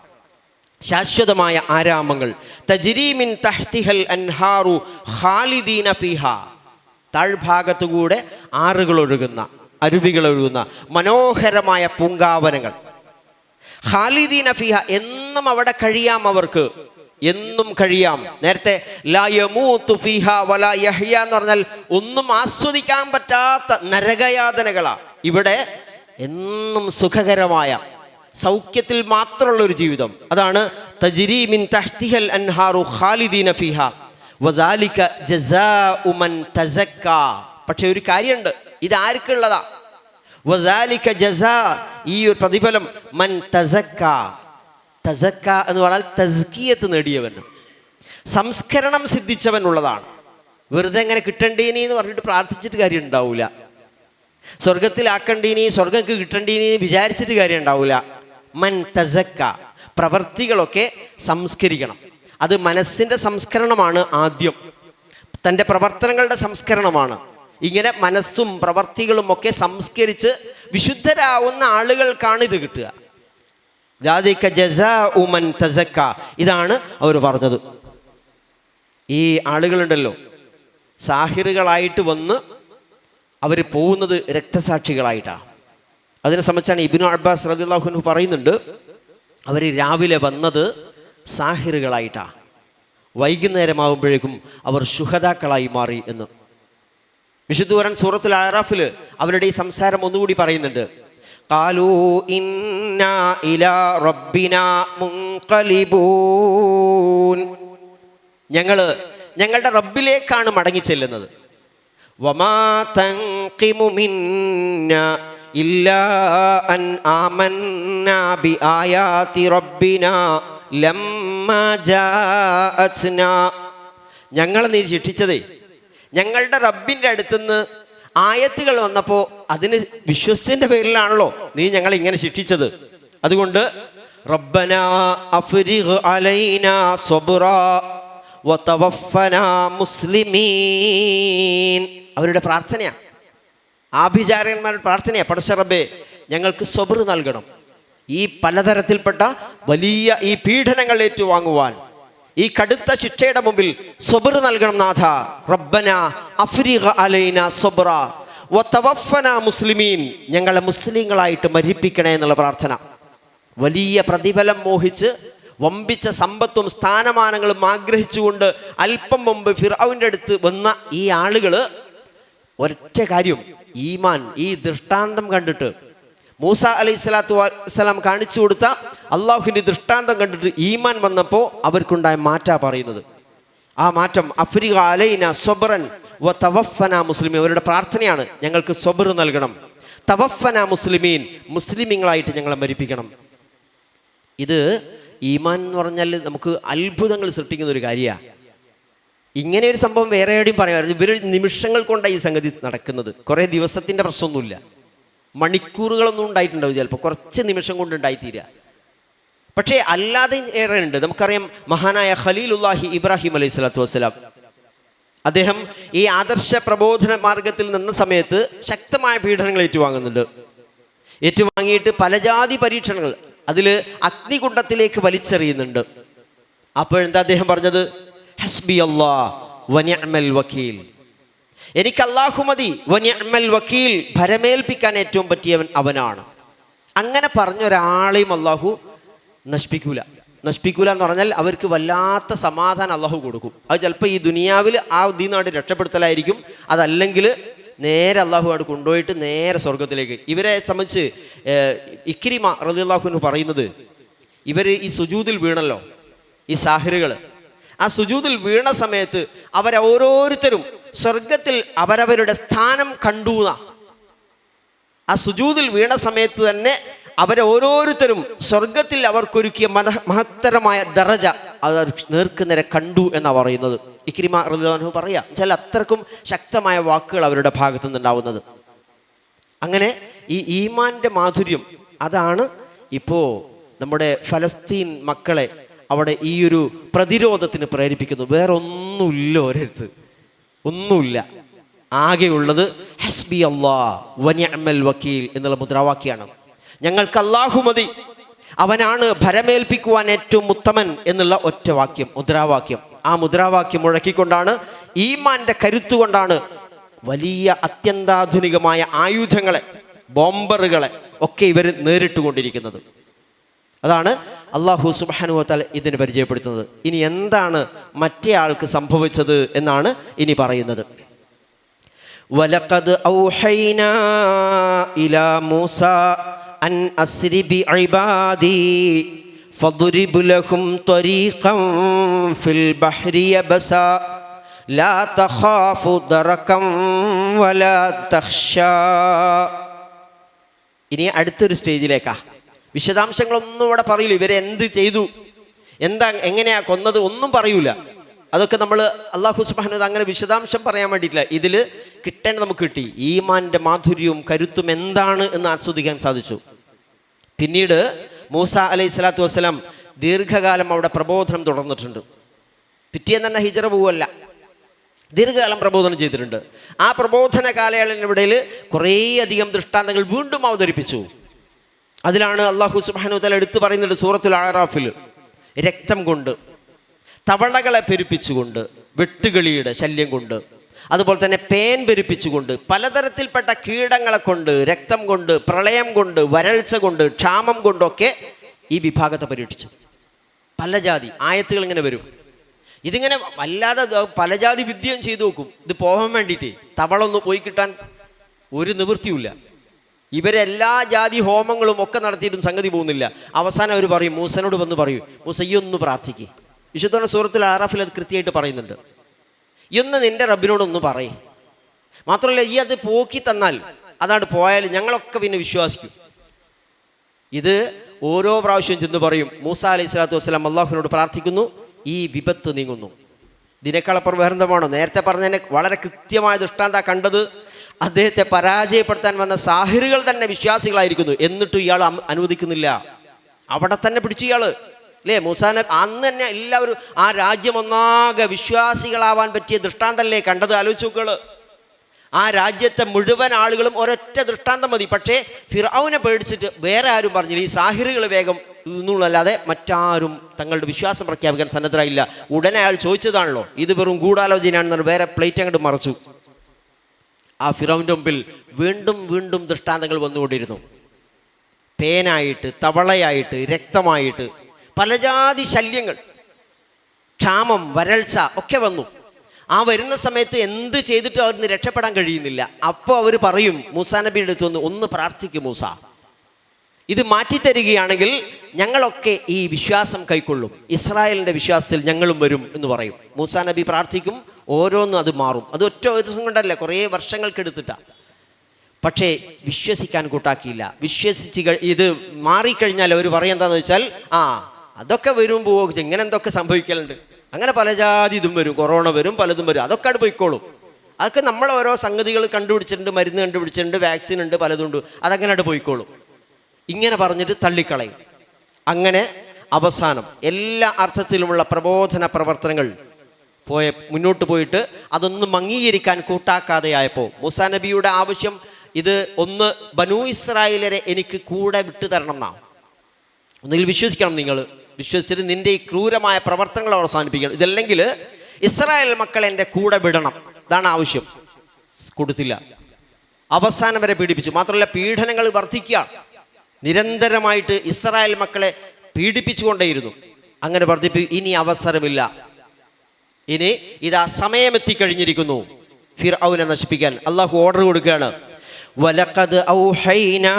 ശാശ്വതമായ ആരാമങ്ങൾ. തജ്രി മിൻ തഹ്തിഹൽ അൻഹാറു ഖാലിദീന ഫീഹാ, താഴ്ഭാഗത്തുകൂടെ ആറുകൾ ഒഴുകുന്ന, അരുവികൾ ഒഴുകുന്ന മനോഹരമായ പൂങ്കാവനങ്ങൾ. ഖാലിദീന ഫീഹ, എന്നും അവിടെ കഴിയാം, അവർക്ക് എന്നും കഴിയാം. നേരത്തെ ലാ യമൂതു ഫീഹ വലാ യഹ്യ എന്ന് പറഞ്ഞാൽ ഒന്നും ആസ്വദിക്കാൻ പറ്റാത്ത നരകയാതനകളാ. ഇവിടെ എന്നും സുഖകരമായ സൗഖ്യത്തിൽ മാത്രമുള്ള ഒരു ജീവിതം. അതാണ് തജ്രി മിൻ തഹ്തിഹൽ അൻഹാറു ഖാലിദീന ഫീഹ വദാലിക ജസാഉ മൻ തസക്ക. പക്ഷെ ഒരു കാര്യമുണ്ട്, ഇത് ആർക്കുള്ളതാ? വദാലിക ജസാ, ഈ ഒരു പ്രതിഫലം മൻ തസക്ക. തസക്ക എന്ന് പറഞ്ഞാൽ തസ്കിയത്ത് നേടിയവൻ, സംസ്കരണം സിദ്ധിച്ചവനുള്ളതാണ്. വെറുതെ എങ്ങനെ കിട്ടണ്ടീനി എന്ന് പറഞ്ഞിട്ട് പ്രാർത്ഥിച്ചിട്ട് കാര്യം ഉണ്ടാവില്ല. സ്വർഗത്തിലാക്കണ്ടീനി, സ്വർഗക്ക് കിട്ടണ്ടീനി വിചാരിച്ചിട്ട് കാര്യം ഉണ്ടാവില്ല. മൻ തസക്ക, പ്രവർത്തികളൊക്കെ സംസ്കരിക്കണം. അത് മനസ്സിൻ്റെ സംസ്കരണമാണ് ആദ്യം, തൻ്റെ പ്രവർത്തനങ്ങളുടെ സംസ്കരണമാണ്. ഇങ്ങനെ മനസ്സും പ്രവർത്തികളും ഒക്കെ സംസ്കരിച്ച് വിശുദ്ധരാവുന്ന ആളുകൾക്കാണ് ഇത് കിട്ടുക. ദാലിക ജസാഉ മൻ തസക്ക, ഇതാണ് അവർ പറഞ്ഞത്. ഈ ആളുകളുണ്ടല്ലോ, സാഹിറുകളായിട്ട് വന്ന് അവർ പോകുന്നത് രക്തസാക്ഷികളായിട്ടാണ്. അതിനെ സംബന്ധിച്ചാണ് ഇബ്നു അബ്ബാസ് റളിയല്ലാഹു അൻഹു പറയുന്നുണ്ട്, അവർ രാവിലെ വന്നത് സാഹിറുകളായിട്ടാണ്, വൈകുന്നേരമാകുമ്പോഴേക്കും അവർ ശുഹദാക്കളായി മാറി എന്ന്. വിശുദ്ധ ഖുർആൻ സൂറത്തുൽ അഅറാഫിൽ അവരുടെ ഈ സംസാരം ഒന്നുകൂടി പറയുന്നുണ്ട്. ഖാലൂ ഇന്നാ ഇലാ റബ്ബിനാ മുൻഖലിബൂൻ, ഞങ്ങളുടെ റബ്ബിലേക്കാണ് മടങ്ങിച്ചെല്ലുന്നത്. വമാ തൻഖിമു മിന്നാ ഇല്ലാ അൻ ആമന്നാ ബിആയാതി റബ്ബിനാ ലമ്മാ ജാഅത്നാ. ഞങ്ങളെ നീ ശിക്ഷിച്ചതേ ഞങ്ങളുടെ റബ്ബിൻ്റെ അടുത്തുനിന്ന് ആയത്തുകൾ വന്നപ്പോൾ അതിന് വിശ്വസിച്ചതിൻ്റെ പേരിലാണല്ലോ നീ ഞങ്ങളെ ഇങ്ങനെ ശിക്ഷിച്ചത്. അതുകൊണ്ട് റബ്ബനാ അഫ്രിഗ് അലൈനാ സ്വബ്റാ വതവഫനാ മുസ്ലിമീൻ. അവരുടെ പ്രാർത്ഥനയാണ്, ആഭിചാരകന്മാരുടെ പ്രാർത്ഥനയാണ്. പടച്ച റബ്ബേ, ഞങ്ങൾക്ക് സ്വബ്ർ നൽകണം, ഈ പലതരത്തിൽപ്പെട്ട വലിയ ഈ പീഡനങ്ങൾ ഏറ്റുവാങ്ങുവാൻ, ഈ കടുത്ത ശിക്ഷയുടെ മുമ്പിൽ സ്വബ്ർ നൽകണം നാഥ. റബ്ബന അഫ്രിഗ അലൈന സ്വബ്റ വതവഫന മുസ്ലിമീൻ, ഞങ്ങളെ മുസ്ലിങ്ങളായിട്ട് മരിപ്പിക്കണേ എന്നുള്ള പ്രാർത്ഥന. വലിയ പ്രതിഫലം മോഹിച്ച് വമ്പിച്ച സമ്പത്തും സ്ഥാനമാനങ്ങളും ആഗ്രഹിച്ചുകൊണ്ട് അല്പം മുമ്പ് ഫിർഔന്റെ അടുത്ത് വന്ന ഈ ആളുകൾ ഒരൊറ്റ കാര്യം, ഈമാൻ, ഈ ദൃഷ്ടാന്തം കണ്ടിട്ട്, മൂസ അലൈഹിസ്സലാത്തു വസ്സലാം കാണിച്ചു കൊടുത്ത അള്ളാഹുവിൻ്റെ ദൃഷ്ടാന്തം കണ്ടിട്ട് ഈമാൻ വന്നപ്പോൾ അവർക്കുണ്ടായ മാറ്റാ പറയുന്നത്. ആ മാറ്റം അഫ്രിഗ അലൈന സ്വബ്റൻ വതവഫന മുസ്ലിമീൻ. അവരുടെ പ്രാർത്ഥനയാണ്, ഞങ്ങൾക്ക് സ്വബ്ർ നൽകണം, തവഫന മുസ്ലിമീൻ, മുസ്ലിമീങ്ങളായിട്ട് ഞങ്ങളെ മരിപ്പിക്കണം. ഇത് ഈമാൻ എന്ന് പറഞ്ഞാൽ നമുക്ക് അത്ഭുതങ്ങൾ സൃഷ്ടിക്കുന്ന ഒരു കാര്യമാണ്. ഇങ്ങനെ ഒരു സംഭവം വേറെ എവിടെയും പറയാമായിരുന്നു. ഇവർ നിമിഷങ്ങൾ കൊണ്ടാണ് ഈ സംഗതി നടക്കുന്നത്. കുറേ ദിവസത്തിൻ്റെ പ്രശ്നമൊന്നുമില്ല, മണിക്കൂറുകളൊന്നും ഉണ്ടായിട്ടുണ്ടാവും, ചിലപ്പോൾ കുറച്ച് നിമിഷം കൊണ്ട് ഉണ്ടായിത്തീരുക. പക്ഷേ അല്ലാതെ ഏറെ ഉണ്ട്. നമുക്കറിയാം മഹാനായ ഖലീലുല്ലാഹി ഇബ്രാഹിം അലൈഹി സ്വലാത്തു വസ്സലാം, അദ്ദേഹം ഈ ആദർശ പ്രബോധന മാർഗത്തിൽ നിന്ന സമയത്ത് ശക്തമായ പീഡനങ്ങൾ ഏറ്റുവാങ്ങുന്നുണ്ട്. ഏറ്റുവാങ്ങിയിട്ട് പല ജാതി പരീക്ഷണങ്ങൾ, അതിൽ അഗ്നികുണ്ഡത്തിലേക്ക് വലിച്ചെറിയുന്നുണ്ട്. അപ്പോഴെന്താ അദ്ദേഹം പറഞ്ഞത്? ഹസ്ബി അല്ലാഹ് വനിഅമൽ വക്കീൽ, എനിക്ക് അല്ലാഹു മതി, വനിഅമൽ വക്കീൽ, ഭരമേൽപ്പിക്കാൻ ഏറ്റവും പറ്റിയവൻ അവനാണ്. അങ്ങനെ പറഞ്ഞൊരാളെയും അല്ലാഹു നശിപ്പിക്കൂല എന്ന് പറഞ്ഞാൽ അവർക്ക് വല്ലാത്ത സമാധാനം അല്ലാഹു കൊടുക്കും. അത് ചിലപ്പോൾ ഈ ദുനിയാവിൽ ആ ദീനായിട്ട് രക്ഷപ്പെടുത്തലായിരിക്കും, അതല്ലെങ്കിൽ നേരെ അല്ലാഹു അവിടെ കൊണ്ടുപോയിട്ട് നേരെ സ്വർഗത്തിലേക്ക്. ഇവരെ സംബന്ധിച്ച് ഇക്രിമ റളിയല്ലാഹു അൻഹു പറയുന്നത്, ഇവർ ഈ സുജൂദിൽ വീണല്ലോ, ഈ സാഹിറുകൾ, ആ സുജൂദിൽ വീണ സമയത്ത് അവരോരോരുത്തരും സ്വർഗത്തിൽ അവരവരുടെ സ്ഥാനം കണ്ടൂന്ന, ആ സുജൂദിൽ വീണ സമയത്ത് തന്നെ അവരോരോരുത്തരും സ്വർഗത്തിൽ അവർക്കൊരുക്കിയ മഹത്തരമായ ദറജ അവർ നേർക്കുനേരെ കണ്ടു എന്നാണ് പറയുന്നത്. ഇക്രിമ റളിയല്ലാഹു അൻഹു പറയാം, ചില അത്രക്കും ശക്തമായ വാക്കുകൾ അവരുടെ ഭാഗത്തു നിന്നുണ്ടാവുന്നത്. അങ്ങനെ ഈ ഈമാൻ്റെ മാധുര്യം അതാണ് ഇപ്പോൾ നമ്മുടെ ഫലസ്തീൻ മക്കളെ അവിടെ ഈ ഒരു പ്രതിരോധത്തിന് പ്രേരിപ്പിക്കുന്നു. വേറെ ഒന്നുമില്ല, ഒരിടത്ത് ഒന്നുമില്ല. ആകെയുള്ളത് ഹസ്ബി അല്ലാഹ് വനിഅമൽ വക്കീൽ എന്നുള്ള മുദ്രാവാക്യമാണ്. ഞങ്ങൾക്ക് അല്ലാഹു മതി, അവനാണ് ഭരമേൽപ്പിക്കുവാൻ ഏറ്റവും ഉത്തമൻ എന്നുള്ള ഒറ്റ വാക്യം, മുദ്രാവാക്യം. ആ മുദ്രാവാക്യം മുഴക്കിക്കൊണ്ടാണ്, ഈമാന്റെ കരുത്തുകൊണ്ടാണ് വലിയ അത്യന്താധുനികമായ ആയുധങ്ങളെ, ബോംബറുകളെ ഒക്കെ ഇവർ നേരിട്ടുകൊണ്ടിരിക്കുന്നത്. അതാണ് അല്ലാഹു സുബ്ഹാനഹു വ തആല ഇതിന് പരിചയപ്പെടുത്തുന്നത്. ഇനി എന്താണ് മറ്റേ ആൾക്ക് സംഭവിച്ചത് എന്നാണ് ഇനി പറയുന്നത്. വലഖദ് ഔഹൈനാ ഇലാ മൂസാ അൻ അസ്രി ബിഇബാദി ഫദ്രിബ് ലഹും ത്വരീഖൻ ഫിൽ ബഹ്രി യബ്സാ ലാ തഖാഫു ദറകം വലാ തഖ്ശാ. ഇനി അടുത്തൊരു സ്റ്റേജിലേക്കാ. വിശദാംശങ്ങളൊന്നും ഇവിടെ പറയില്ല. ഇവരെ എന്ത് ചെയ്തു, എങ്ങനെയാ കൊന്നത് ഒന്നും പറയൂല. അതൊക്കെ നമ്മൾ അല്ലാഹു സുബ്ഹാനഹു വ തആല അങ്ങനെ വിശദാംശം പറയാൻ വേണ്ടിയിട്ടില്ല. ഇതിൽ കിട്ടേണ്ട നമുക്ക് കിട്ടി. ഈമാന്റെ മാധുര്യവും കരുത്തും എന്താണ് എന്ന് ആസ്വദിക്കാൻ സാധിച്ചു. പിന്നീട് മൂസ അലൈഹി സ്വലാത്തു വസ്സലാം ദീർഘകാലം അവിടെ പ്രബോധനം തുടർന്നിട്ടുണ്ട്. പിറ്റേന്ന് തന്നെ ഹിജറ പോവല്ല, ദീർഘകാലം പ്രബോധനം ചെയ്തിട്ടുണ്ട്. ആ പ്രബോധന കാലയളവിനിടയിൽ കുറേയധികം ദൃഷ്ടാന്തങ്ങൾ വീണ്ടും അവതരിപ്പിച്ചു. അതിലാണ് അല്ലാഹു സുബ്ഹാനഹു വ തആല എടുത്തു പറയുന്നുണ്ട് സൂറത്തുൽ അഅറാഫിൽ, രക്തം കൊണ്ട്, തവളകളെ പെരുപ്പിച്ചുകൊണ്ട്, വെട്ടുകിളിയുടെ ശല്യം കൊണ്ട്, അതുപോലെ തന്നെ പേൻ പെരുപ്പിച്ചുകൊണ്ട്, പലതരത്തിൽപ്പെട്ട കീടങ്ങളെ കൊണ്ട്, രക്തം കൊണ്ട്, പ്രളയം കൊണ്ട്, വരൾച്ച കൊണ്ട്, ക്ഷാമം കൊണ്ടൊക്കെ ഈ വിഭാഗത്തെ പരീക്ഷിച്ചു. പല ജാതി ആയത്തുകൾ ഇങ്ങനെ വരും. ഇതിങ്ങനെ വല്ലാതെ പലജാതി വിദ്യയും ചെയ്തു നോക്കും ഇത് പോകാൻ വേണ്ടിയിട്ട്. തവളൊന്ന് പോയി കിട്ടാൻ ഒരു നിവൃത്തിയുമില്ല. ഇവരെല്ലാ ജാതി ഹോമങ്ങളും ഒക്കെ നടത്തിയിട്ടും സംഗതി പോകുന്നില്ല. അവസാനം അവർ പറയും, മൂസനോട് വന്ന് പറയും, മൂസ ഈ ഒന്ന് പ്രാർത്ഥിക്കുക. വിശുദ്ധ സൂറത്തുൽ അഅറാഫിൽ അത് കൃത്യമായിട്ട് പറയുന്നുണ്ട്. ഇന്ന് നിന്റെ റബ്ബിനോടൊന്ന് പറയും. മാത്രമല്ല, ഈ അത് പോക്കി തന്നാൽ, അതാണ് പോയാൽ ഞങ്ങളൊക്കെ പിന്നെ വിശ്വസിക്കും. ഇത് ഓരോ പ്രാവശ്യവും ചെന്ന് പറയും. മൂസ അലൈഹി സ്വലാത്തു വസ്സലാം അള്ളാഹുവിനോട് പ്രാർത്ഥിക്കുന്നു, ഈ വിപത്ത് നീങ്ങുന്നു. ഇതിനേക്കാളപ്പുറം വേറെന്തമാണോ? നേരത്തെ പറഞ്ഞതിനെ വളരെ കൃത്യമായ ദൃഷ്ടാന്ത കണ്ടത്. അദ്ദേഹത്തെ പരാജയപ്പെടുത്താൻ വന്ന സാഹിറുകൾ തന്നെ വിശ്വാസികളായിരിക്കുന്നു, എന്നിട്ടും ഇയാൾ അനുവദിക്കുന്നില്ല. അവിടെ തന്നെ പിടിച്ചു ഇയാൾ, അല്ലേ? മൂസാനെ അന്ന് തന്നെ എല്ലാവരും ആ രാജ്യം ഒന്നാകെ വിശ്വാസികളാവാൻ പറ്റിയ ദൃഷ്ടാന്തല്ലേ കണ്ടത്? ആലോചിച്ച് നോക്കുകൾ. ആ രാജ്യത്തെ മുഴുവൻ ആളുകളും ഒരൊറ്റ ദൃഷ്ടാന്തം മതി. പക്ഷേ ഫിർഔനെ പേടിച്ചിട്ട് വേറെ ആരും പറഞ്ഞില്ല. ഈ സാഹിറുകൾ വേഗം എന്നുള്ളല്ലാതെ മറ്റാരും തങ്ങളുടെ വിശ്വാസം പ്രഖ്യാപിക്കാൻ സന്നദ്ധരായില്ല. ഉടനെ അയാൾ ചോദിച്ചതാണല്ലോ, ഇത് വെറും ഗൂഢാലോചനയാണെന്ന് വേറെ പ്ലേറ്റ് അങ്ങോട്ട് മറച്ചു. ആ ഫിറൗൻ്റെ മുമ്പിൽ വീണ്ടും വീണ്ടും ദൃഷ്ടാന്തങ്ങൾ വന്നുകൊണ്ടിരുന്നു. പേനായിട്ട്, തവളയായിട്ട്, രക്തമായിട്ട്, പലജാതി ശല്യങ്ങൾ, ക്ഷാമം, വരൾച്ച ഒക്കെ വന്നു. ആ വരുന്ന സമയത്ത് എന്ത് ചെയ്തിട്ടും അവരിന്ന് രക്ഷപ്പെടാൻ കഴിയുന്നില്ല. അപ്പോൾ അവർ പറയും, മൂസാ നബിയുടെ അടുത്ത് ഒന്ന് പ്രാർത്ഥിക്കും, മൂസ ഇത് മാറ്റിത്തരികയാണെങ്കിൽ ഞങ്ങളൊക്കെ ഈ വിശ്വാസം കൈക്കൊള്ളും, ഇസ്രായേലിൻ്റെ വിശ്വാസത്തിൽ ഞങ്ങളും വരും എന്ന് പറയും. മൂസാ നബി പ്രാർത്ഥിക്കും, ഓരോന്നും അത് മാറും. അത് ഒറ്റ ദിവസം കൊണ്ടല്ല, കുറേ വർഷങ്ങൾക്കെടുത്തിട്ടാണ്. പക്ഷേ വിശ്വസിക്കാൻ കൂട്ടാക്കിയില്ല. ഇത് മാറിക്കഴിഞ്ഞാൽ അവർ പറയാൻ എന്താണെന്ന് വെച്ചാൽ, അതൊക്കെ വരുമ്പോൾ ഇങ്ങനെ എന്തൊക്കെ സംഭവിക്കലുണ്ട്, അങ്ങനെ പല ജാതി ഇതും വരും, കൊറോണ വരും, പലതും വരും, അതൊക്കെ അവിടെ പോയിക്കോളും. അതൊക്കെ നമ്മൾ ഓരോ സംഗതികൾ കണ്ടുപിടിച്ചിട്ടുണ്ട്, മരുന്ന് കണ്ടുപിടിച്ചിട്ടുണ്ട്, വാക്സിൻ ഉണ്ട്, പലതും ഉണ്ട്, അതങ്ങനെ അവിടെ പോയിക്കോളും. ഇങ്ങനെ പറഞ്ഞിട്ട് തള്ളിക്കളയും. അങ്ങനെ അവസാനം എല്ലാ അർത്ഥത്തിലുമുള്ള പ്രബോധന പ്രവർത്തനങ്ങൾ മുന്നോട്ട് പോയിട്ട് അതൊന്നും അംഗീകരിക്കാൻ കൂട്ടാക്കാതെയായപ്പോൾ മൂസാ നബിയുടെ ആവശ്യം ഇത് ഒന്ന് ബനൂ ഇസ്രായേലരെ എനിക്ക് കൂടെ വിട്ടു തരണം എന്നാണ്. ഒന്നുകിൽ വിശ്വസിക്കണം, നിങ്ങൾ വിശ്വസിച്ചിട്ട് നിന്റെ ഈ ക്രൂരമായ പ്രവർത്തനങ്ങൾ അവസാനിപ്പിക്കണം, ഇതല്ലെങ്കിൽ ഇസ്രായേൽ മക്കളെ എൻ്റെ കൂടെ വിടണം, ഇതാണ് ആവശ്യം. കൊടുത്തില്ല, അവസാനം വരെ പീഡിപ്പിച്ചു. മാത്രമല്ല പീഡനങ്ങൾ വർദ്ധിക്കുക, നിരന്തരമായിട്ട് ഇസ്രായേൽ മക്കളെ പീഡിപ്പിച്ചുകൊണ്ടേയിരുന്നു. അങ്ങനെ ഇനി അവസരമില്ല, ഇനി ഇതാ സമയമെത്തിക്കഴിഞ്ഞിരിക്കുന്നു ഫിർഔനെ നശിപ്പിക്കാൻ. അള്ളാഹു ഓർഡർ കൊടുക്കുകയാണ്, വലഖദ് ഔഹൈനാ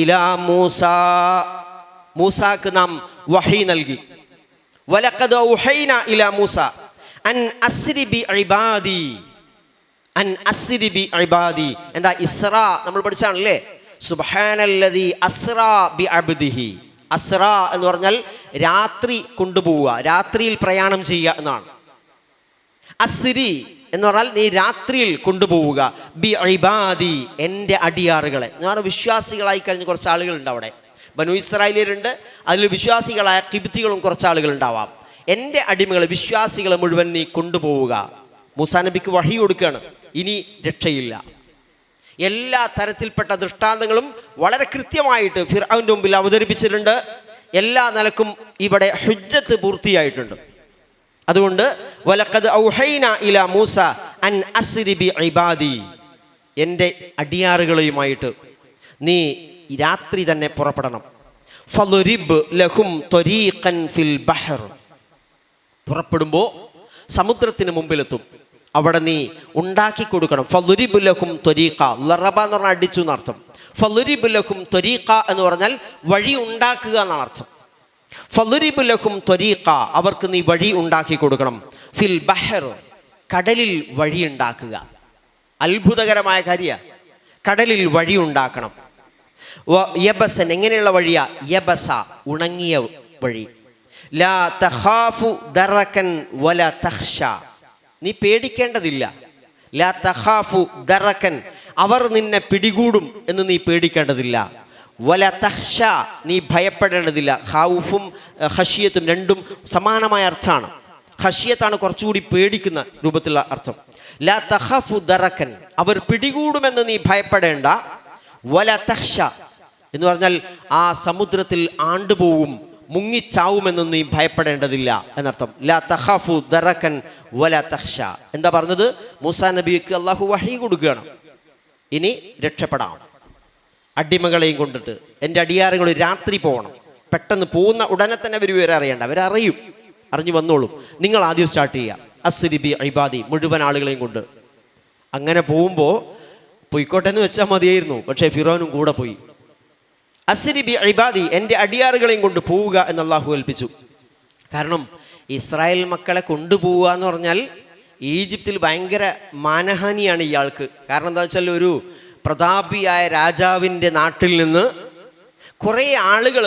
ഇലാ മൂസാ, മൂസാക്ക് നാം വഹി നൽകി. വലഖദ് ഔഹൈനാ ഇലാ മൂസാ അൻ അസ്രി ബി ഇബാദി, അൻ അസ്രി ബി ഇബാദി. എന്താ ഇസ്രാ നമ്മൾ പഠിച്ചാണല്ലേ, സുബ്ഹാനല്ലദീ അസ്റാ ബി അബ്ദിഹി. അസ്റാ എന്ന് പറഞ്ഞാൽ രാത്രി കൊണ്ടുപോവുക, രാത്രിയിൽ പ്രയാണം ചെയ്യുക എന്നാണ്. അസ്രി എന്ന് പറഞ്ഞാൽ നീ രാത്രിയിൽ കൊണ്ടുപോവുക. ബി ഇബാദി, എൻ്റെ അടിയാറുകളെ. ഞാൻ വിശ്വാസികളായി കഴിഞ്ഞ കുറച്ച് ആളുകളുണ്ട് അവിടെ, ബനു ഇസ്രായേലിയരുണ്ട്, അതിൽ വിശ്വാസികളായ കിബ്തികളും കുറച്ച് ആളുകളുണ്ടാവാം. എൻ്റെ അടിമകളെ, വിശ്വാസികളെ മുഴുവൻ നീ കൊണ്ടുപോവുക. മൂസാ നബിക്ക് വഹി കൊടുക്കുകയാണ്, ഇനി രക്ഷയില്ല. എല്ലാ തരത്തിൽപ്പെട്ട ദൃഷ്ടാന്തങ്ങളും വളരെ കൃത്യമായിട്ട് ഫിർഔന്റെ മുമ്പിൽ അവതരിപ്പിച്ചിട്ടുണ്ട്. എല്ലാ നിലക്കും ഇവിടെ ഹുജ്ജത്ത് പൂർത്തിയായിട്ടുണ്ട്. അതുകൊണ്ട് വലഖദ് ഔഹൈനാ ഇലാ മൂസ അൻ അസ്രി ബി ഇബാദി, എൻ്റെ അടിയാറുകളുമായിട്ട് നീ രാത്രി തന്നെ പുറപ്പെടണം. ഫളുരിബ് ലഹും ത്വരീഖൻ ഫിൽ ബഹർ, പുറപ്പെടുമ്പോൾ സമുദ്രത്തിന് മുമ്പിലെത്തും, അവിടെ നീ ഉണ്ടാക്കി കൊടുക്കണം. ഫളുരിബ് ലഹും ത്വരീഖ, ലറബ എന്ന് പറഞ്ഞാൽ അടിച്ചു എന്നർത്ഥം. ഫളുരിബ് ലഹും ത്വരീഖ എന്ന് പറഞ്ഞാൽ വഴി ഉണ്ടാക്കുക എന്നാണ് അർത്ഥം. ഫളുരിബ് ലഹും ത്വരീഖ, അവർക്ക് നീ വഴി ഉണ്ടാക്കി കൊടുക്കണം. ഫിൽ ബഹർ, കടലിൽ വഴി ഉണ്ടാക്കുക. അത്ഭുതകരമായ കാര്യമാണ്, കടലിൽ വഴി ഉണ്ടാക്കണം. യബസൻ, എങ്ങനെയുള്ള വഴിയാ? യബസ, ഉണങ്ങിയ വഴി. ലാ തഖാഫു ദറകൻ വലാ തഖ്ഷ, നീ പേടിക്കേണ്ടതില്ല. ലാ തഖാഫു ദറകൻ, അവർ നിന്നെ പിടികൂടും എന്ന് നീ പേടിക്കേണ്ടതില്ല. വല തഖ്ഷ, നീ ഭയപ്പെടേണ്ടതില്ല. ഖൗഫും ഖശിയത്തും രണ്ടും സമാനമായ അർത്ഥമാണ്. ഖശിയത്താണ് കുറച്ചുകൂടി പേടിക്കുന്ന രൂപത്തിലുള്ള അർത്ഥം. ലാ തഖാഫു ദറകൻ, അവർ പിടികൂടുമെന്ന് നീ ഭയപ്പെടേണ്ട. വല തഖ്ഷ എന്ന് പറഞ്ഞാൽ ആ സമുദ്രത്തിൽ ആണ്ടുപോകും, മുങ്ങിച്ചാവുമെന്നും നീ ഭയപ്പെടേണ്ടതില്ല എന്നർത്ഥം. ലാ തഖാഫു ദറകൻ വല തഖ്ഷ. എന്താ പറഞ്ഞത്? മൂസാ നബിക്ക് അള്ളാഹു വഹി കൊടുക്കുകയാണ്, ഇനി രക്ഷപ്പെടാം. അടിമകളെയും കൊണ്ടിട്ട് എൻ്റെ അടിയാറുകൾ രാത്രി പോകണം. പെട്ടെന്ന് പോകുന്ന ഉടനെ തന്നെ അവർ വിവരം അറിയണ്ട, അവരറിയും, അറിഞ്ഞു വന്നോളും. നിങ്ങൾ ആദ്യം സ്റ്റാർട്ട് ചെയ്യുക. അസ്രി ബി ഇബാദി, മുഴുവൻ ആളുകളെയും കൊണ്ട്. അങ്ങനെ പോകുമ്പോൾ പൊയ്ക്കോട്ടെ എന്ന് വെച്ചാൽ മതിയായിരുന്നു, പക്ഷേ ഫിറോനും കൂടെ പോയി. അസ്രി ബി ഇബാദി, എൻ്റെ അടിയാറുകളെയും കൊണ്ട് പോവുക എന്ന് അള്ളാഹു കൽപ്പിച്ചു. കാരണം ഇസ്രായേൽ മക്കളെ കൊണ്ടുപോവുക എന്ന് പറഞ്ഞാൽ ഈജിപ്തിൽ ഭയങ്കര മാനഹാനിയാണ് ഇയാൾക്ക്. കാരണം എന്താ വെച്ചാൽ ഒരു പ്രതാപിയായ രാജാവിൻ്റെ നാട്ടിൽ നിന്ന് കുറേ ആളുകൾ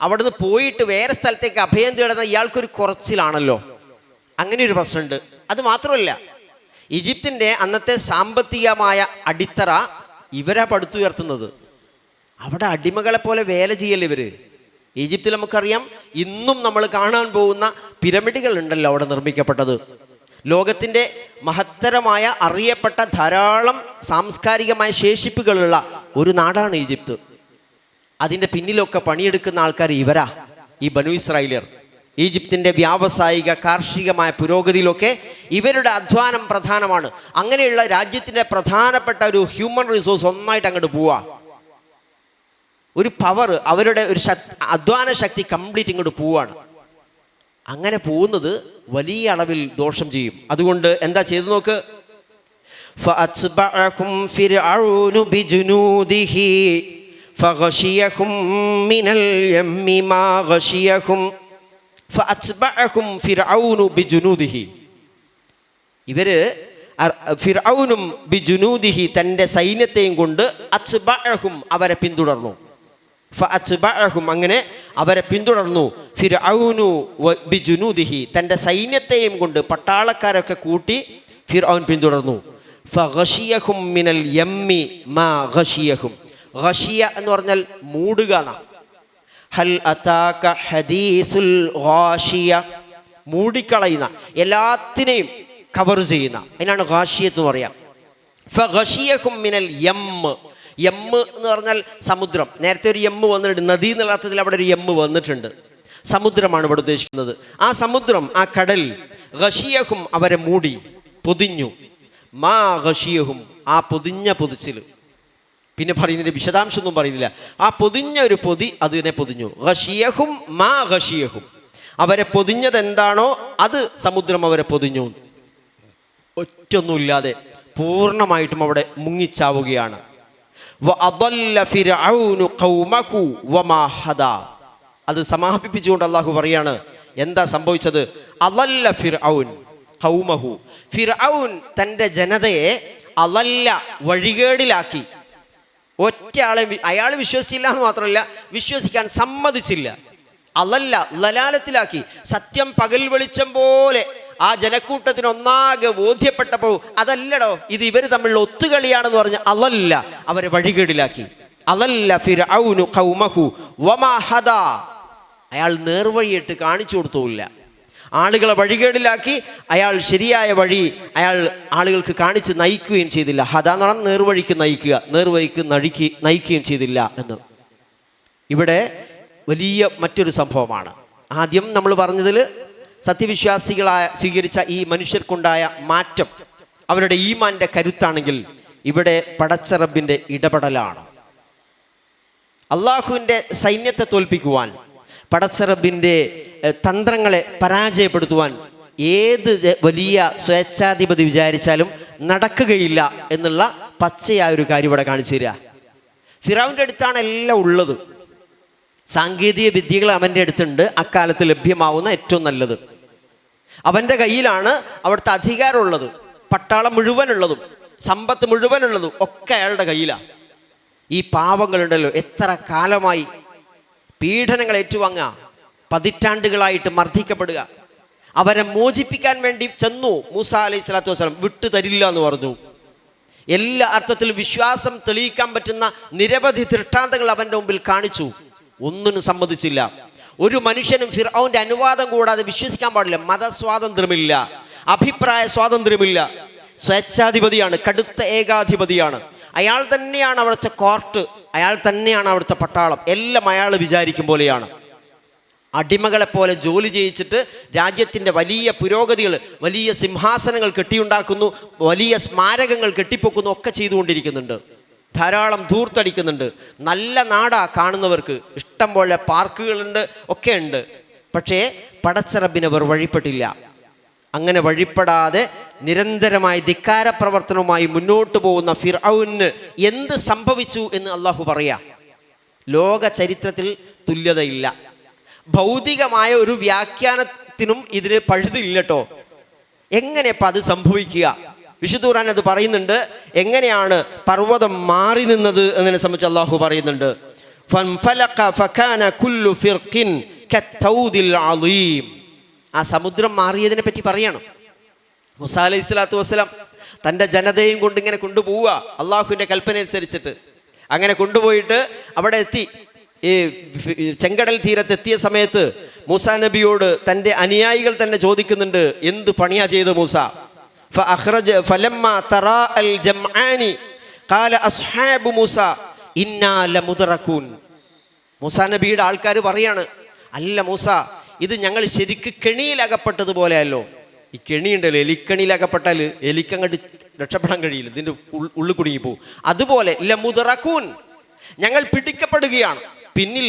അവിടുന്ന് പോയിട്ട് വേറെ സ്ഥലത്തേക്ക് അഭയം തേടുന്ന ഇയാൾക്കൊരു കുറച്ചിലാണല്ലോ. അങ്ങനെ ഒരു പ്രശ്നമുണ്ട്. അത് മാത്രമല്ല, ഈജിപ്തിൻ്റെ അന്നത്തെ സാമ്പത്തികമായ അടിത്തറ ഇവരാ പടുത്തുയർത്തുന്നത്. അവിടെ അടിമകളെ പോലെ വേല ചെയ്യല്ലേ ഇവർ. ഈജിപ്തിൽ നമുക്കറിയാം, ഇന്നും നമ്മൾ കാണാൻ പോകുന്ന പിരമിഡുകൾ ഉണ്ടല്ലോ അവിടെ നിർമ്മിക്കപ്പെട്ടത്. ലോകത്തിൻ്റെ മഹത്തരമായ അറിയപ്പെട്ട ധാരാളം സാംസ്കാരികമായ ശേഷിപ്പുകളുള്ള ഒരു നാടാണ് ഈജിപ്ത്. അതിൻ്റെ പിന്നിലൊക്കെ പണിയെടുക്കുന്ന ആൾക്കാർ ഇവരാ, ഈ ബനു ഇസ്രായേലിയർ. ഈജിപ്തിൻ്റെ വ്യാവസായിക കാർഷികമായ പുരോഗതിയിലൊക്കെ ഇവരുടെ അധ്വാനം പ്രധാനമാണ്. അങ്ങനെയുള്ള രാജ്യത്തിൻ്റെ പ്രധാനപ്പെട്ട ഒരു ഹ്യൂമൻ റിസോഴ്സ് ഒന്നായിട്ട് അങ്ങോട്ട് പോവുക. ഒരു പവർ, അവരുടെ ഒരു അധ്വാന ശക്തി കംപ്ലീറ്റ് ഇങ്ങോട്ട് പോവാണ്. അങ്ങനെ പോകുന്നത് വലിയ അളവിൽ ദോഷം ചെയ്യും. അതുകൊണ്ട് എന്താ ചെയ്തു നോക്ക്. فأتبعهم فرعون بجنوده فغشيهم من اليم ما غشيهم فأتبعهم فرعون بجنوده. ഇവര് ഫിർഔനും ബിജുനൂദിഹി, തൻ്റെ സൈന്യത്തെയും കൊണ്ട് അത്ബഅഹും, അവരെ പിന്തുടർന്നു. ഫഅത്ബഅഹും, അങ്ങനെ അവരെ പിന്തുടർന്നു. ഫിർഔനു ബിജുനൂദിഹി, തൻ്റെ സൈന്യത്തെയും കൊണ്ട് പട്ടാളക്കാരൊക്കെ കൂട്ടി ഫിർഔൻ പിന്തുടർന്നു. ഫഗശിയഹും മിനൽ യമ്മി മാ ഗശിയഹും. ഗശിയ എന്ന് പറഞ്ഞാൽ മൂടുക എന്നാണ്. ഹൽ അതാക ഹദീസുൽ ഗാഷിയ, മൂടിക്കളയുന്ന, എല്ലാത്തിനെയും കവർ ചെയ്യുന്ന, അതിനാണ് ഗാഷിയത്ത് എന്ന് പറയാം. ഫഗശിയഹും മിനൽ യമ്മ്, യമ്മ് എന്ന് പറഞ്ഞാൽ സമുദ്രം. നേരത്തെ ഒരു യമ്മ് വന്നിട്ടുണ്ട്, നദി എന്നുള്ള അർത്ഥത്തിൽ അവിടെ ഒരു യമ്മ് വന്നിട്ടുണ്ട്. സമുദ്രമാണ് ഇവിടെ ഉദ്ദേശിക്കുന്നത്. ആ സമുദ്രം, ആ കടൽ, ഗശിയഹും അവരെ മൂടി, പൊതിഞ്ഞു. മാ ഗശിയഹും, ആ പൊതിഞ്ഞ പൊതിച്ചിൽ. പിന്നെ പറയുന്നതിൻ്റെ വിശദാംശമൊന്നും പറയുന്നില്ല. ആ പൊതിഞ്ഞ ഒരു പൊതി അതിനെ പൊതിഞ്ഞു. ഗശിയഹും മാ ഗശിയഹും, അവരെ പൊതിഞ്ഞത് എന്താണോ അത് സമുദ്രം അവരെ പൊതിഞ്ഞു. ഒറ്റൊന്നുമില്ലാതെ പൂർണ്ണമായിട്ടും അവിടെ മുങ്ങിച്ചാവുകയാണ്. അത് സമാപിപ്പിച്ചുകൊണ്ട് അള്ളാഹു പറയാണ്, എന്താ സംഭവിച്ചത്? അളല്ല ഫിർഔൻ ഖൗമഹു, ഫിർഔൻ തൻ്റെ ജനതയെ അളല്ല, വഴികേടിലാക്കി. ഒറ്റ ആളെ അയാൾ വിശ്വസിച്ചില്ല എന്ന് മാത്രമല്ല, വിശ്വസിക്കാൻ സമ്മതിച്ചില്ല. അളല്ല, ലലാലത്തിലാക്കി. സത്യം പകൽ വെളിച്ചം പോലെ ആ ജനക്കൂട്ടത്തിനൊന്നാകെ ബോധ്യപ്പെട്ടപ്പോൾ അതല്ലടോ ഇത് ഇവർ തമ്മിലുള്ള ഒത്തുകളിയാണെന്ന് പറഞ്ഞ് അളല്ല, അവരെ വഴികേടിലാക്കി. അളല്ല ഫിർഔനു ഖൗമഹു വമാ ഹദാ, അയാൾ നേർവഴിയിട്ട് കാണിച്ചു കൊടുത്തുമില്ല. ആളുകളെ വഴികേടിലാക്കി. അയാൾ ശരിയായ വഴി അയാൾ ആളുകൾക്ക് കാണിച്ച് നയിക്കുകയും ചെയ്തില്ല. ഹദാ എന്ന് പറഞ്ഞാൽ നേർവഴിക്ക് നയിക്കുക, നേർവഴിക്ക് നയിക്കുകയും ചെയ്തില്ല എന്ന്. ഇവിടെ വലിയ മറ്റൊരു സംഭവമാണ്. ആദ്യം നമ്മൾ പറഞ്ഞതിൽ സത്യവിശ്വാസികളായ സ്വീകരിച്ച ഈ മനുഷ്യർക്കുണ്ടായ മാറ്റം അവരുടെ ഈമാന്റെ കരുത്താണെങ്കിൽ, ഇവിടെ പടച്ച റബ്ബിൻ്റെ ഇടപെടലാണ്. അള്ളാഹുവിൻ്റെ സൈന്യത്തെ തോൽപ്പിക്കുവാൻ, പടച്ച റബ്ബിൻ്റെ തന്ത്രങ്ങളെ പരാജയപ്പെടുത്തുവാൻ ഏത് വലിയ സ്വേച്ഛാധിപതി വിചാരിച്ചാലും നടക്കുകയില്ല എന്നുള്ള പച്ചയായ ഒരു കാര്യം ഇവിടെ കാണിച്ചു തരിക. ഫിറൗൻ്റെ അടുത്താണ് എല്ലാം ഉള്ളത്. സാങ്കേതിക വിദ്യകൾ അവൻ്റെ അടുത്തുണ്ട്, അക്കാലത്ത് ലഭ്യമാവുന്ന ഏറ്റവും നല്ലത്. അവൻ്റെ കയ്യിലാണ് അവിടുത്തെ അധികാരമുള്ളത്, പട്ടാളം മുഴുവനുള്ളതും സമ്പത്ത് മുഴുവനുള്ളതും ഒക്കെ അയാളുടെ കയ്യിലാണ്. ഈ പാവങ്ങളുണ്ടല്ലോ, എത്ര കാലമായി പീഡനങ്ങൾ ഏറ്റുവാങ്ങുക, പതിറ്റാണ്ടുകളായിട്ട് മർദ്ദിക്കപ്പെടുക. അവരെ മോചിപ്പിക്കാൻ വേണ്ടി ചെന്നു മൂസ അലൈഹി സ്വലാത്തു വസ്സലാം, വിട്ടു തരില്ല എന്ന് പറഞ്ഞു. എല്ലാ അർത്ഥത്തിലും വിശ്വാസം തെളിയിക്കാൻ പറ്റുന്ന നിരവധി ദൃഷ്ടാന്തങ്ങൾ അവൻ്റെ മുമ്പിൽ കാണിച്ചു. ഒന്നിനും സമ്മതിച്ചില്ല. ഒരു മനുഷ്യനും ഫിർഔന്റെ അനുവാദം കൂടാതെ വിശ്വസിക്കാൻ പാടില്ല. മതസ്വാതന്ത്ര്യമില്ല, അഭിപ്രായ സ്വാതന്ത്ര്യമില്ല. സ്വേച്ഛാധിപതിയാണ്, കടുത്ത ഏകാധിപതിയാണ്. അയാൾ തന്നെയാണ് അവിടുത്തെ കോർട്ട്, അയാൾ തന്നെയാണ് അവിടുത്തെ പട്ടാളം. എല്ലാം അയാൾ വിചാരിക്കും പോലെയാണ്. അടിമകളെപ്പോലെ ജോലി ചെയ്യിച്ചിട്ട് രാജ്യത്തിൻ്റെ വലിയ പുരോഗതികൾ, വലിയ സിംഹാസനങ്ങൾ കെട്ടിയുണ്ടാക്കുന്നു, വലിയ സ്മാരകങ്ങൾ കെട്ടിപ്പൊക്കുന്നു, ഒക്കെ ചെയ്തുകൊണ്ടിരിക്കുന്നുണ്ട്. ധാരാളം ധൂർത്തടിക്കുന്നുണ്ട്. നല്ല നാടാ കാണുന്നവർക്ക്, ഇഷ്ടം പോലെ പാർക്കുകളുണ്ട്, ഒക്കെ ഉണ്ട്. പക്ഷേ പടച്ച റബ്ബിനെ അവർ വഴിപ്പെട്ടില്ല. അങ്ങനെ വഴിപ്പെടാതെ നിരന്തരമായി ധിക്കാര പ്രവർത്തനവുമായി മുന്നോട്ട് പോകുന്ന ഫിർഔന് എന്ത് സംഭവിച്ചു എന്ന് അള്ളാഹു പറയാം. ലോക ചരിത്രത്തിൽ തുല്യതയില്ല. ഭൗതികമായ ഒരു വ്യാഖ്യാനത്തിനും ഇതിന് പഴുതില്ല കേട്ടോ. എങ്ങനെയപ്പോൾ അത് സംഭവിക്കുക? വിശുദ്ധ ഖുർആൻ അത് പറയുന്നുണ്ട്. എങ്ങനെയാണ് പർവ്വതം മാറി നിന്നത് എന്നതിനെ സംബന്ധിച്ച് അള്ളാഹു പറയുന്നുണ്ട്. ഫൻഫലഖ ഫകാന കുല്ലു ഫിർഖിൻ കത്തൗദിൽ അളീം. ആ സമുദ്രം മാറിയതിനെ പറ്റി പറയണം. മൂസ അലൈഹി സ്വലാത്തു വസ്സലാം തൻ്റെ ജനതയും കൊണ്ട് ഇങ്ങനെ കൊണ്ടുപോവുക, അള്ളാഹുവിൻ്റെ കൽപ്പന അനുസരിച്ചിട്ട്. അങ്ങനെ കൊണ്ടുപോയിട്ട് അവിടെ എത്തി. ഈ ചെങ്കടൽ തീരത്തെത്തിയ സമയത്ത് മൂസാ നബിയോട് തൻ്റെ അനുയായികൾ തന്നെ ചോദിക്കുന്നുണ്ട്, എന്ത് പണിയാ ചെയ്ത് മൂസ? ഫലമ്മ തറാ അൽ ജംആനി ഖാല അസ്ഹാബു മൂസ ഇന്നാ ലമുദ്റകൂൻ. മൂസാ നബിയുടെ ആൾക്കാർ പറയാണ്, അല്ല മൂസ, ഇത് ഞങ്ങൾ ശരിക്ക് കെണിയിലകപ്പെട്ടതുപോലെയല്ലോ. ഈ കെണിയുണ്ടല്ലോ, എലിക്കണിയിലകപ്പെട്ടാൽ എലിക്കങ്ങോട്ട് രക്ഷപ്പെടാൻ കഴിയില്ല, ഇതിൻ്റെ ഉള്ളിൽ കുടുങ്ങി പോവും. അതുപോലെ ലമുദ്റകൂൻ, ഞങ്ങൾ പിടിക്കപ്പെടുകയാണ്. പിന്നിൽ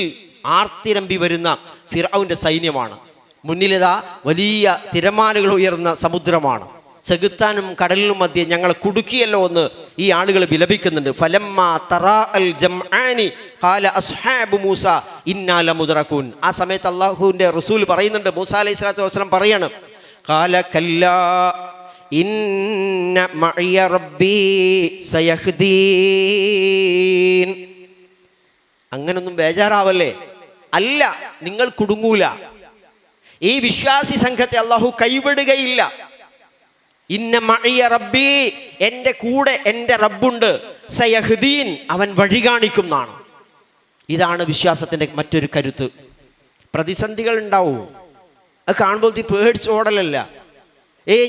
ആർത്തിരമ്പി വരുന്ന ഫിർഔന്റെ സൈന്യമാണ്. മുന്നിലിതാ വലിയ തിരമാലകൾ ഉയർന്ന സമുദ്രമാണ്. ചെകുത്താനും കടലിനും മധ്യേ ഞങ്ങളെ കുടുക്കിയല്ലോ എന്ന് ഈ ആളുകൾ വിലപിക്കുന്നുണ്ട്. ഫലമ്മ തറാ അൽ ജംആനി ഖാല അസ്ഹാബു മൂസ ഇന്നാ ലമുദ്റകൂൻ. ആ സമയത്ത് അല്ലാഹുവിൻ്റെ റസൂൽ പറയുന്നുണ്ട്, മൂസ അലൈഹി സ്വലാത്തു വസ്സലാം പറയാണ്, ഖാല കല്ലാ ഇന്ന മഅയ റബ്ബി സയഹ്ദീൻ. അങ്ങനൊന്നും ബേജാറാവല്ലേ, അല്ല, നിങ്ങൾ കുടുങ്ങൂല. ഈ വിശ്വാസി സംഘത്തെ അല്ലാഹു കൈവിടുകയില്ല. ഇന്ന മഅയ റബ്ബി, എൻ്റെ കൂടെ എൻ്റെ റബ്ബുണ്ട്, സയഹ്ദീൻ, അവൻ വഴി കാണിക്കുന്നതാണ്. ഇതാണ് വിശ്വാസത്തിൻ്റെ മറ്റൊരു കരുത്ത്. പ്രതിസന്ധികൾ ഉണ്ടാവും, അത് കാണുമ്പോൾ പേടിച്ച് ഓടലല്ല.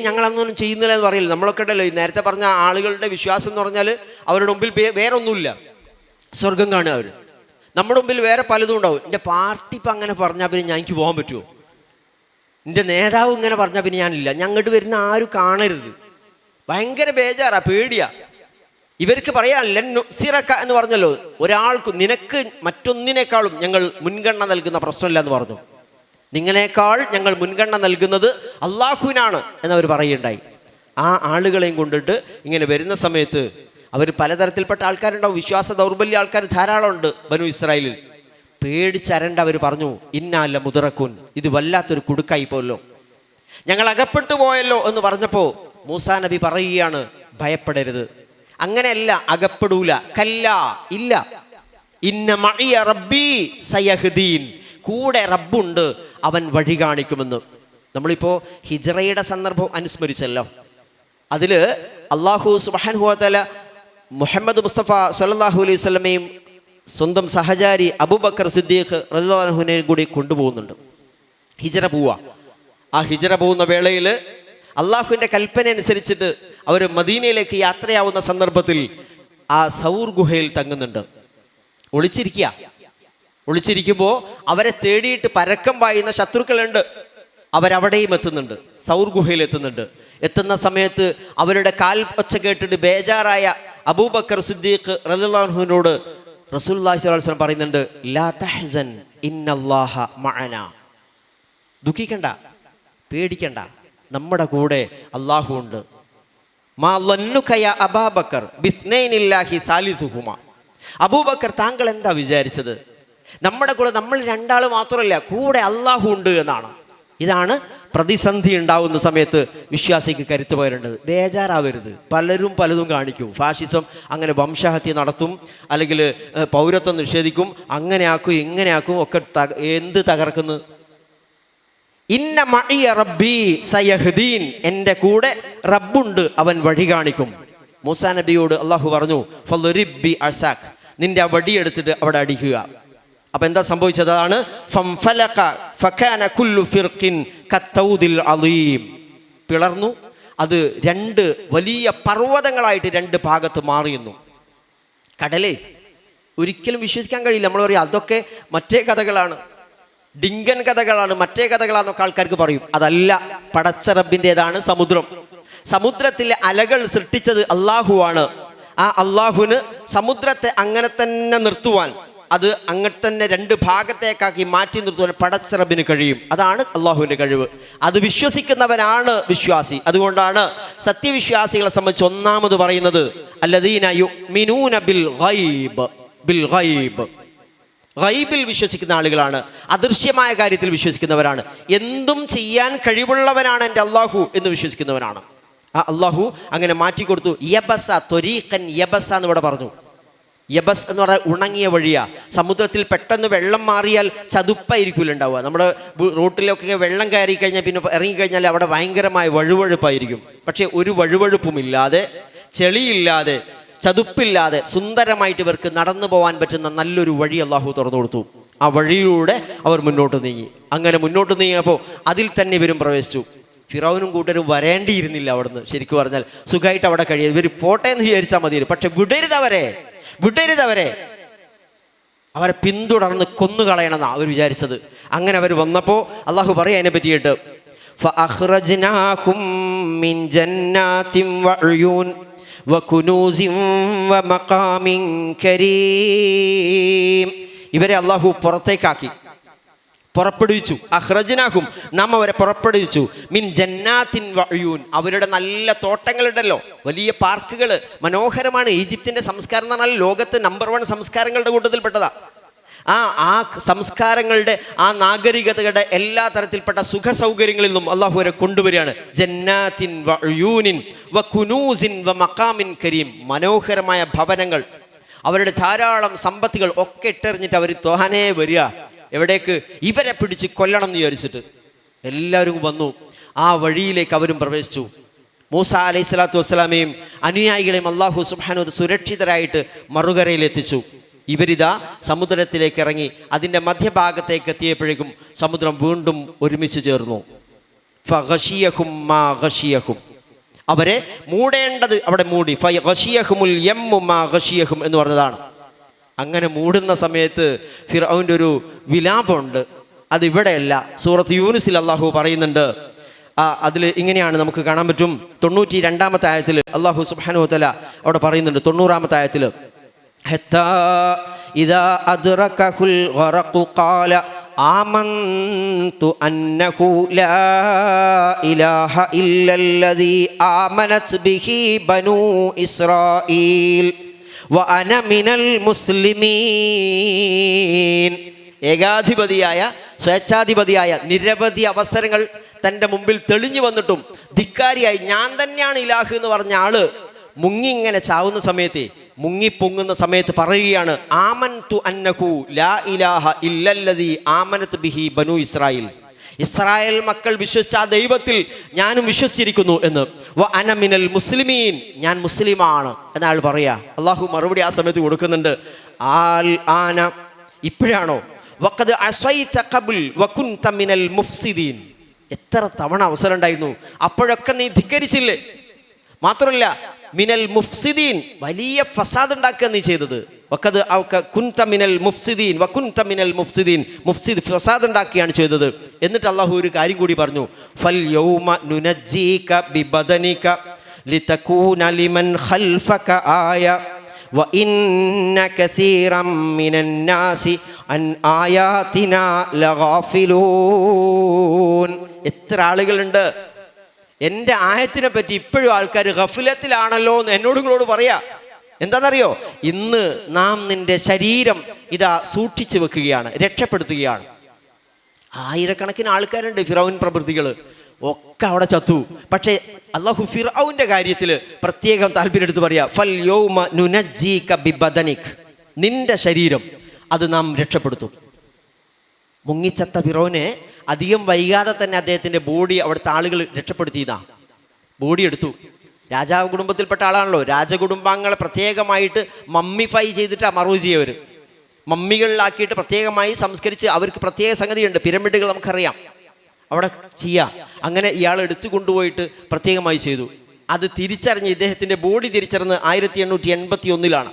ഞങ്ങളൊന്നും ചെയ്യുന്നില്ല എന്ന് പറയില്ല. നമ്മളൊക്കെ ഉണ്ടല്ലോ നേരത്തെ പറഞ്ഞ ആളുകളുടെ വിശ്വാസം എന്ന് പറഞ്ഞാൽ അവരുടെ മുമ്പിൽ വേറെ ഒന്നുമില്ല, സ്വർഗം കാണുക. അവർ നമ്മുടെ മുമ്പിൽ വേറെ പലതും ഉണ്ടാവും. എൻ്റെ പാർട്ടി ഇപ്പം അങ്ങനെ പറഞ്ഞാൽ പിന്നെ എനിക്ക് പോകാൻ പറ്റുമോ? എൻ്റെ നേതാവ് ഇങ്ങനെ പറഞ്ഞാൽ പിന്നെ ഞാനില്ല, ഞങ്ങോട്ട് വരുന്ന ആരും കാണരുത്. ഭയങ്കര ബേജാറാ, പേടിയാ. ഇവർക്ക് പറയാൻ ലൻസിറക്ക എന്ന് പറഞ്ഞല്ലോ, ഒരാൾക്ക് നിനക്ക് മറ്റൊന്നിനേക്കാളും ഞങ്ങൾ മുൻഗണന നൽകുന്ന പ്രശ്നമില്ല എന്ന് പറഞ്ഞു. നിങ്ങളെക്കാൾ ഞങ്ങൾ മുൻഗണന നൽകുന്നത് അള്ളാഹുവിനാണ് എന്നവർ പറയുണ്ടായി. ആ ആളുകളെയും കൊണ്ടിട്ട് ഇങ്ങനെ വരുന്ന സമയത്ത് അവർ പലതരത്തിൽപ്പെട്ട ആൾക്കാരുണ്ടാവും. വിശ്വാസ ദൗർബല്യ ആൾക്കാർ ധാരാളം ഉണ്ട് ബനു ഇസ്രായേലിൽ. പേടിച്ചരണ്ട അവർ പറഞ്ഞു, ഇന്നാല്ല മുദറക്കുൻ, ഇത് വല്ലാത്തൊരു കുടുക്കായി പോയല്ലോ, ഞങ്ങൾ അകപ്പെട്ടു പോയല്ലോ എന്ന് പറഞ്ഞപ്പോൾ മൂസാ നബി പറയുകയാണ്, ഭയപ്പെടരുത്, അങ്ങനെയല്ല, അകപ്പെടൂല, കല്ല, ഇല്ല, ഇന്ന മഇയ റബ്ബി സയഹ്ദീൻ, കൂടെ റബ്ബുണ്ട്, അവൻ വഴി കാണിക്കുമെന്ന്. നമ്മളിപ്പോൾ ഹിജ്റയുടെ സന്ദർഭം അനുസ്മരിച്ചല്ലോ. അതിൽ അല്ലാഹു സുബ്ഹാനഹു വ തആല മുഹമ്മദ് മുസ്തഫ സല്ലല്ലാഹു അലൈഹി വസല്ലമയും സ്വന്തം സഹചാരി അബൂബക്കർ സിദ്ദീഖ് റളിയല്ലാഹു അൻഹുവിനെയും കൂടി കൊണ്ടുപോകുന്നുണ്ട്. ഹിജ്റ പോവുക. ആ ഹിജ്റ പോകുന്ന വേളയിൽ അള്ളാഹുവിൻ്റെ കൽപ്പന അനുസരിച്ചിട്ട് അവർ മദീനയിലേക്ക് യാത്രയാവുന്ന സന്ദർഭത്തിൽ ആ സൗർ ഗുഹയിൽ തങ്ങുന്നുണ്ട്. ഒളിച്ചിരിക്കുമ്പോൾ അവരെ തേടിയിട്ട് പരക്കം പായുന്ന ശത്രുക്കളുണ്ട്. അവരവിടെയും എത്തുന്നുണ്ട്, സൗർ ഗുഹയിൽ എത്തുന്നുണ്ട്. എത്തുന്ന സമയത്ത് അവരുടെ കാൽ ഒച്ച കേട്ടിട്ട് ബേജാറായ അബൂബക്കർ സിദ്ദീഖ് റളിയല്ലാഹു അൻഹുവിനോട് റസൂലുള്ളാഹി സ്വല്ലല്ലാഹു അലൈഹി വസല്ലം പറയുന്നുണ്ട്, ലാ തഹ്സൻ ഇന്നല്ലാഹ മഅനാ, ദുഃഖിക്കണ്ട, പേടിക്കണ്ട, നമ്മുടെ കൂടെ അള്ളാഹു ഉണ്ട്. മാ ലന്നുക യാ അബൂബക്കർ ബിസ്നൈനില്ലാഹി സാലിസുഹുമ, അബൂബക്കർ താങ്കൾ എന്താ വിചാരിച്ചത്? നമ്മുടെ കൂടെ നമ്മൾ രണ്ടാൾ മാത്രമല്ല, കൂടെ അള്ളാഹു ഉണ്ട് എന്നാണ്. ഇതാണ് പ്രതിസന്ധി ഉണ്ടാവുന്ന സമയത്ത് വിശ്വാസിക്ക് കരുത്ത് പകരേണ്ടത്. ബേജാറാവരുത്. പലരും പലതും കാണിക്കും. ഫാഷിസം അങ്ങനെ വംശഹത്യ നടത്തും, അല്ലെങ്കിൽ പൗരത്വം നിഷേധിക്കും, അങ്ങനെ ആക്കും, ഇങ്ങനെ ആക്കും, ഒക്കെ എന്ത് തകർക്കുന്നു. ഇന്ന മഇയ റബ്ബി സയഹ്ദീൻ, എൻ്റെ കൂടെ റബ്ബുണ്ട്, അവൻ വഴി കാണിക്കും. മൂസാ നബിയോട് അള്ളാഹു പറഞ്ഞു, ഫളിറിബ് ബി അസാക്, നിന്റെ ആ വടിയെടുത്തിട്ട് അവിടെ അടിക്കുക. അപ്പം എന്താ സംഭവിച്ചത്? അതാണ് ഫംഫലക ഫകാന കുല്ലു ഫിർഖിൻ കത്തൗദിൽ അളീം, പിളർന്നു. അത് രണ്ട് വലിയ പർവ്വതങ്ങളായിട്ട് രണ്ട് ഭാഗത്ത് മാറിയുന്നു. കടലേ ഒരിക്കലും വിശ്വസിക്കാൻ കഴിയില്ല. നമ്മൾ പറയും അതൊക്കെ മറ്റേ കഥകളാണ്, ഡിങ്കൻ കഥകളാണ്, മറ്റേ കഥകളാണെന്നൊക്കെ ആൾക്കാർക്ക് പറയും. അതല്ല, പടച്ച റബ്ബിൻ്റെതാണ് സമുദ്രം. സമുദ്രത്തിലെ അലകൾ സൃഷ്ടിച്ചത് അള്ളാഹുവാണ്. ആ അള്ളാഹുവിന് സമുദ്രത്തെ അങ്ങനെ തന്നെ നിർത്തുവാൻ, അത് അങ്ങനെ തന്നെ രണ്ട് ഭാഗത്തേക്കാക്കി മാറ്റി നിർത്തുവാൻ പടച്ച റബ്ബിന് കഴിയും. അതാണ് അള്ളാഹുവിൻ്റെ കഴിവ്. അത് വിശ്വസിക്കുന്നവനാണ് വിശ്വാസി. അതുകൊണ്ടാണ് സത്യവിശ്വാസികളെ സംബന്ധിച്ച് ഒന്നാമത് പറയുന്നത് അല്ലദീന യുഅ്മിനൂന ബിൽ ഗൈബ്, ബിൽ ഗൈബ്, ഗൈബിൽ വിശ്വസിക്കുന്ന ആളുകളാണ്, അദൃശ്യമായ കാര്യത്തിൽ വിശ്വസിക്കുന്നവരാണ്. എന്തും ചെയ്യാൻ കഴിവുള്ളവനാണ് എൻ്റെ അള്ളാഹു എന്ന് വിശ്വസിക്കുന്നവനാണ്. ആ അള്ളാഹു അങ്ങനെ മാറ്റിക്കൊടുത്തു. യബസ ത്വരീഖൻ യബസ എന്ന് ഇവിടെ പറഞ്ഞു. യബസ് എന്ന് പറഞ്ഞാൽ ഉണങ്ങിയ വഴിയാ. സമുദ്രത്തിൽ പെട്ടെന്ന് വെള്ളം മാറിയാൽ ചതുപ്പായിരിക്കില്ല ഉണ്ടാവുക. നമ്മുടെ റോട്ടിലൊക്കെ വെള്ളം കയറി കഴിഞ്ഞാൽ പിന്നെ ഇറങ്ങിക്കഴിഞ്ഞാൽ അവിടെ ഭയങ്കരമായ വഴുവഴുപ്പായിരിക്കും. പക്ഷേ ഒരു വഴുവഴുപ്പുമില്ലാതെ, ചെളിയില്ലാതെ, ചതുപ്പില്ലാതെ സുന്ദരമായിട്ട് ഇവർക്ക് നടന്നു പോകാൻ പറ്റുന്ന നല്ലൊരു വഴി അള്ളാഹു തുറന്നു കൊടുത്തു. ആ വഴിയിലൂടെ അവർ മുന്നോട്ട് നീങ്ങി. അങ്ങനെ മുന്നോട്ട് നീങ്ങിയപ്പോൾ അതിൽ തന്നെ ഇവരും പ്രവേശിച്ചു. ഫിറൗനും കൂട്ടരും വരേണ്ടിയിരുന്നില്ല അവിടുന്ന്. ശരിക്കും പറഞ്ഞാൽ സുഖമായിട്ട് അവിടെ കഴിയും. ഇവർ പോട്ടെ എന്ന് വിചാരിച്ചാൽ മതിയായിരുന്നു. പക്ഷെ വിടരുതവരെ, അവരെ പിന്തുടർന്ന് കൊന്നുകളയണമെന്നാണ് അവർ വിചാരിച്ചത്. അങ്ങനെ അവർ വന്നപ്പോൾ അള്ളാഹു പറയാം അതിനെ പറ്റിയിട്ട്, ഫഅഖ്റജ്നാഹും മിൻ ജന്നാതിൻ വഉയൂൻ വകുനൂസിൻ വമഖാമിൻ കരീം. ഇവരെ അള്ളാഹു പുറത്തേക്കാക്കി, പുറപ്പെടുവിച്ചു. അഖ്റജ്നാഹും, നാം അവരെ പുറപ്പെടുവിച്ചു. മിൻ ജന്നാത്തിൻ വഉയൂൻ, അവരുടെ നല്ല തോട്ടങ്ങളുണ്ടല്ലോ, വലിയ പാർക്കുകൾ, മനോഹരമാണ്. ഈജിപ്തിൻ്റെ സംസ്കാരം എന്ന് പറഞ്ഞാൽ ലോകത്ത് നമ്പർ 1 സംസ്കാരങ്ങളുടെ കൂട്ടത്തിൽപ്പെട്ടതാ. ആ സംസ്കാരങ്ങളുടെ, ആ നാഗരികതയുടെ എല്ലാ തരത്തിൽപ്പെട്ട സുഖ സൗകര്യങ്ങളിൽ നിന്നും അള്ളാഹു അവരെ കൊണ്ടുവരികയാണ്. ജന്നാത്തിൻ വഉയൂനിൻ വകുനൂസിൻ വമഖാമിൻ കരീം, മനോഹരമായ ഭവനങ്ങൾ, അവരുടെ ധാരാളം സമ്പത്തുകൾ ഒക്കെ ഇട്ടെറിഞ്ഞിട്ട് അവർ തോഹാനേ വരിക. എവിടേക്ക്? ഇവരെ പിടിച്ച് കൊല്ലണം എന്ന് വിചാരിച്ചിട്ട് എല്ലാവരും വന്നു. ആ വഴിയിലേക്ക് അവരും പ്രവേശിച്ചു. മൂസ അലൈഹി സ്വലാത്തു വസ്സലാമയും അനുയായികളെയും അള്ളാഹു സുബ്ഹാനഹു വ തആല സുരക്ഷിതരായിട്ട് മറുകരയിൽ എത്തിച്ചു. ഇവരിതാ സമുദ്രത്തിലേക്ക് ഇറങ്ങി അതിൻ്റെ മധ്യഭാഗത്തേക്ക് എത്തിയപ്പോഴേക്കും സമുദ്രം വീണ്ടും ഒരുമിച്ച് ചേർന്നു. ഫഗശിയഹും മാ ഗശിയഹും, അവരെ മൂടേണ്ടത് അവിടെ മൂടി. ഫഗശിയഹുമുൽ യമ്മു മാ ഗശിയഹും എന്ന് പറഞ്ഞതാണ്. അങ്ങനെ മൂടുന്ന സമയത്ത് ഫിർഔൻ്റെ ഒരു വിലാപമുണ്ട്. അതിവിടെയല്ല, സൂറത്ത് യൂനുസിൽ അള്ളാഹു പറയുന്നുണ്ട്. അതിൽ ഇങ്ങനെയാണ് നമുക്ക് കാണാൻ പറ്റും. 92-ാമത്തെ ആയത്തിൽ അള്ളാഹു സുബ്ഹാനഹു വ തആല അവിടെ പറയുന്നുണ്ട്. 90-ാമത്തെ ആയത്തിൽ ഹത്താ ഇദാ അദ്റകഹുൽ ഗറഖു ഖാല ആമന്തു അന്നഹു ലാ ഇലാഹ ഇല്ലല്ലദീ ആമനത് ബിഹി ബനൂ ഇസ്രായീൽ വ അന മിനൽ മുസ്ലിമീൻ. ഏകാധിപതിയായ സ്വേച്ഛാധിപതിയായ നിരവധി അവസരങ്ങൾ തൻ്റെ മുമ്പിൽ തെളിഞ്ഞു വന്നിട്ടും ധിക്കാരിയായി ഞാൻ തന്നെയാണ് ഇലാഹ് എന്ന് പറഞ്ഞ ആള് മുങ്ങി ഇങ്ങനെ ചാവുന്ന സമയത്ത്, മുങ്ങിപ്പൊങ്ങുന്ന സമയത്ത് പറയുകയാണ്, ആമൻതു അന്നഹു ലാ ഇലാഹ ഇല്ലല്ലദീ ആമനത് ബിഹി ബനൂ ഇസ്രായീൽ. ഇസ്രായേൽ മക്കൾ വിശ്വസിച്ച ആ ദൈവത്തിൽ ഞാനും വിശ്വസിച്ചിരിക്കുന്നു എന്ന്. വ അന മിനൽ മുസ്ലിമീൻ, ഞാൻ മുസ്ലിമാണ് എന്നാൾ പറയാ. അള്ളാഹു മറുപടി ആ സമയത്ത് കൊടുക്കുന്നുണ്ട്. ആൽ ആന, ഇപ്പോഴാണോ? വഖദ് അസൈത ഖബ്ൽ വകുൻത മിനൽ മുഫ്സിദീൻ. എത്ര തവണ അവസരം ഉണ്ടായിരുന്നു, അപ്പോഴൊക്കെ നീ ധിക്കരിച്ചില്ലേ. മാത്രമല്ല മിനൽ മുഫ്സിദീൻ, വലിയ ഫസാദ് ഉണ്ടാക്കുക നീ ചെയ്തത്. വഖദ് കുൻത മിനൽ മുഫ്സിദീൻ വകുൻത മിനൽ മുഫ്സിദീൻ, മുഫ്സിദ് ഫസാദ് ഉണ്ടാക്കിയാണ് ചെയ്തത്. എന്നിട്ട് അള്ളാഹു ഒരു കാര്യം കൂടി പറഞ്ഞു. ഫൽ യൗമ നുനജ്ജീക ബിബദനിക ലിതകൂന ലിമൻ ഖൽഫക ആയ വ ഇന്ന കസീറൻ മിനൻ നാസി അൻ ആയാതിനാ ലഗാഫിലൂൻ. എത്ര ആളുകളുണ്ട് എൻ്റെ ആയത്തിനെ പറ്റി ഇപ്പോഴും ആൾക്കാർ ഗഫലത്തിലാണല്ലോ എന്ന് എന്നോടുകളോട് പറയാ. എന്താണെന്നറിയോ? ഇന്ന് നാം നിന്റെ ശരീരം ഇതാ സൂക്ഷിച്ചു വെക്കുകയാണ്, രക്ഷപ്പെടുത്തുകയാണ്. ആയിരക്കണക്കിന് ആൾക്കാരുണ്ട്, ഫിറഔൻ പ്രവൃത്തികൾ ഒക്കെ അവിടെ ചത്തു. പക്ഷേ അല്ലാഹു ഫിറഔന്റെ കാര്യത്തിൽ പ്രത്യേകം താല്പര്യം എടുത്ത് പറയാ. ഫൽ യൗമ നുനജ്ജീക ബിബദനിക്, നിന്റെ ശരീരം അത് നാം രക്ഷപ്പെടുത്തും. മുങ്ങിച്ചത്ത ഫിറൗനെ അധികം വൈകാതെ തന്നെ അദ്ദേഹത്തിൻ്റെ ബോഡി അവിടുത്തെ ആളുകൾ രക്ഷപ്പെടുത്തിയതാ. ബോഡി എടുത്തു. രാജാവ് കുടുംബത്തിൽപ്പെട്ട ആളാണല്ലോ. രാജകുടുംബാംഗങ്ങളെ പ്രത്യേകമായിട്ട് മമ്മിഫൈ ചെയ്തിട്ടാണ് മറവ് ചെയ്യവർ. മമ്മികളിലാക്കിയിട്ട് പ്രത്യേകമായി സംസ്കരിച്ച് അവർക്ക് പ്രത്യേക സംഗതിയുണ്ട്. പിരമിഡുകൾ നമുക്കറിയാം, അവിടെ ചെയ്യാം. അങ്ങനെ ഇയാൾ എടുത്തു കൊണ്ടുപോയിട്ട് പ്രത്യേകമായി ചെയ്തു. അത് തിരിച്ചറിഞ്ഞ് ഇദ്ദേഹത്തിൻ്റെ ബോഡി തിരിച്ചറിഞ്ഞ് 1881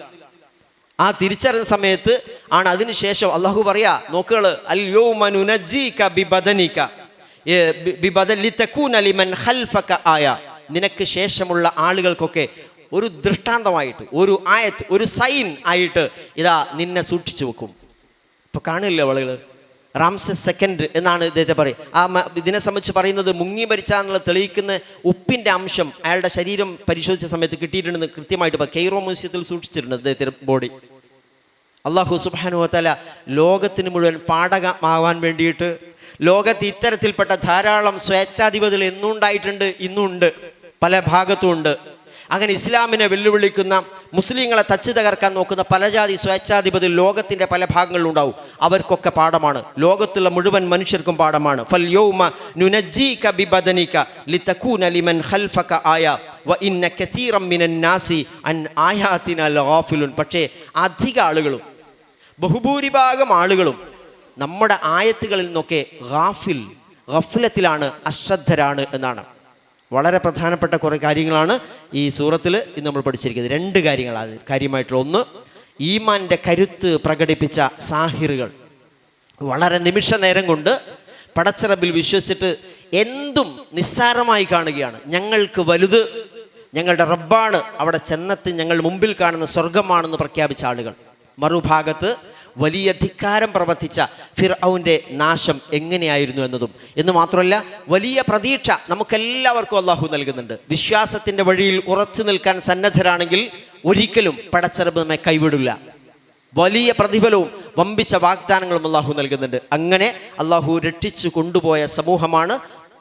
ആ തിരിച്ചറിഞ്ഞ സമയത്ത് ആണ് അതിനുശേഷം അള്ളാഹു പറയാ, നോക്കുകള്, അൽ യൗമ നുനജ്ജീക ബിബദനിക ലിതകൂന ലിമൻ ഖൽഫക ആയ, നിനക്ക് ശേഷമുള്ള ആളുകൾക്കൊക്കെ ഒരു ദൃഷ്ടാന്തമായിട്ട്, ഒരു ആയത്ത്, ഒരു സൈൻ ആയിട്ട് ഇതാ നിന്നെ സൂക്ഷിച്ചു വെക്കും. ഇപ്പൊ കാണില്ല ആളുകൾ. റാംസസ് സെക്കൻഡ് എന്നാണ് ഇദ്ദേഹത്തെ പറയും. ആ ഇതിനെ സംബന്ധിച്ച് പറയുന്നത്, മുങ്ങി മരിച്ചാന്നുള്ള തെളിയിക്കുന്ന ഉപ്പിൻ്റെ അംശം അയാളുടെ ശരീരം പരിശോധിച്ച സമയത്ത് കിട്ടിയിട്ടുണ്ടെന്ന് കൃത്യമായിട്ട് കെയ്റോ മ്യൂസിയത്തിൽ സൂക്ഷിച്ചിട്ടുണ്ട് അദ്ദേഹത്തിൻ്റെ ബോഡി. അള്ളാഹു സുബ്ഹാനഹു വ തആല ലോകത്തിന് മുഴുവൻ പാഠകമാവാൻ വേണ്ടിയിട്ട് ലോകത്ത് ഇത്തരത്തിൽപ്പെട്ട ധാരാളം സ്വേച്ഛാധിപതികൾ എന്നും ഉണ്ടായിട്ടുണ്ട്, ഇന്നുണ്ട്, പല ഭാഗത്തും ഉണ്ട്. അങ്ങനെ ഇസ്ലാമിനെ വെല്ലുവിളിക്കുന്ന, മുസ്ലിങ്ങളെ തച്ച് തകർക്കാൻ നോക്കുന്ന പല ജാതി സ്വേച്ഛാധിപതി ലോകത്തിൻ്റെ പല ഭാഗങ്ങളിലും ഉണ്ടാവും. അവർക്കൊക്കെ പാഠമാണ്, ലോകത്തുള്ള മുഴുവൻ മനുഷ്യർക്കും പാഠമാണ്. ഫൽ യൗമ നുനജ്ജീക ബിബദനിക ലിതകൂന ലിമൻ ഖൽഫക ആയ വ ഇന്ന കസീറൻ മിനൻ നാസി അൻ ആയാതിനാ ലഗാഫിലുൻ. പക്ഷേ അധിക ആളുകളും, ബഹുഭൂരിഭാഗം ആളുകളും നമ്മുടെ ആയത്തുകളിൽ നിന്നൊക്കെ ഗഫലത്തിലാണ്, അശ്രദ്ധരാണ് എന്നാണ്. വളരെ പ്രധാനപ്പെട്ട കുറേ കാര്യങ്ങളാണ് ഈ സൂറത്തിൽ ഇന്ന് നമ്മൾ പഠിച്ചിരിക്കുന്നത്. 2 കാര്യങ്ങളാണ് കാര്യമായിട്ടുള്ള. ഒന്ന്, ഈമാൻ്റെ കരുത്ത് പ്രകടിപ്പിച്ച സാഹിറുകൾ വളരെ നിമിഷ നേരം കൊണ്ട് പടച്ചറബിൽ വിശ്വസിച്ചിട്ട് എന്തും നിസ്സാരമായി കാണുകയാണ്. ഞങ്ങൾക്ക് വലുത് ഞങ്ങളുടെ റബ്ബാണ്, അവിടെ ചെന്നെത്തി ഞങ്ങൾ മുമ്പിൽ കാണുന്ന സ്വർഗമാണെന്ന് പ്രഖ്യാപിച്ച ആളുകൾ. മറുഭാഗത്ത് വലിയ ധിക്കാരം പ്രവർത്തിച്ച ഫിർഔന്റെ നാശം എങ്ങനെയായിരുന്നു എന്നതും. എന്ന് മാത്രമല്ല, വലിയ പ്രതീക്ഷ നമുക്കെല്ലാവർക്കും അള്ളാഹു നൽകുന്നുണ്ട്. വിശ്വാസത്തിൻ്റെ വഴിയിൽ ഉറച്ചു നിൽക്കാൻ സന്നദ്ധരാണെങ്കിൽ ഒരിക്കലും പടച്ചറബ് നമ്മെ കൈവിടില്ല. വലിയ പ്രതിഫലവും വമ്പിച്ച വാഗ്ദാനങ്ങളും അള്ളാഹു നൽകുന്നുണ്ട്. അങ്ങനെ അള്ളാഹു രക്ഷിച്ചു കൊണ്ടുപോയ സമൂഹമാണ്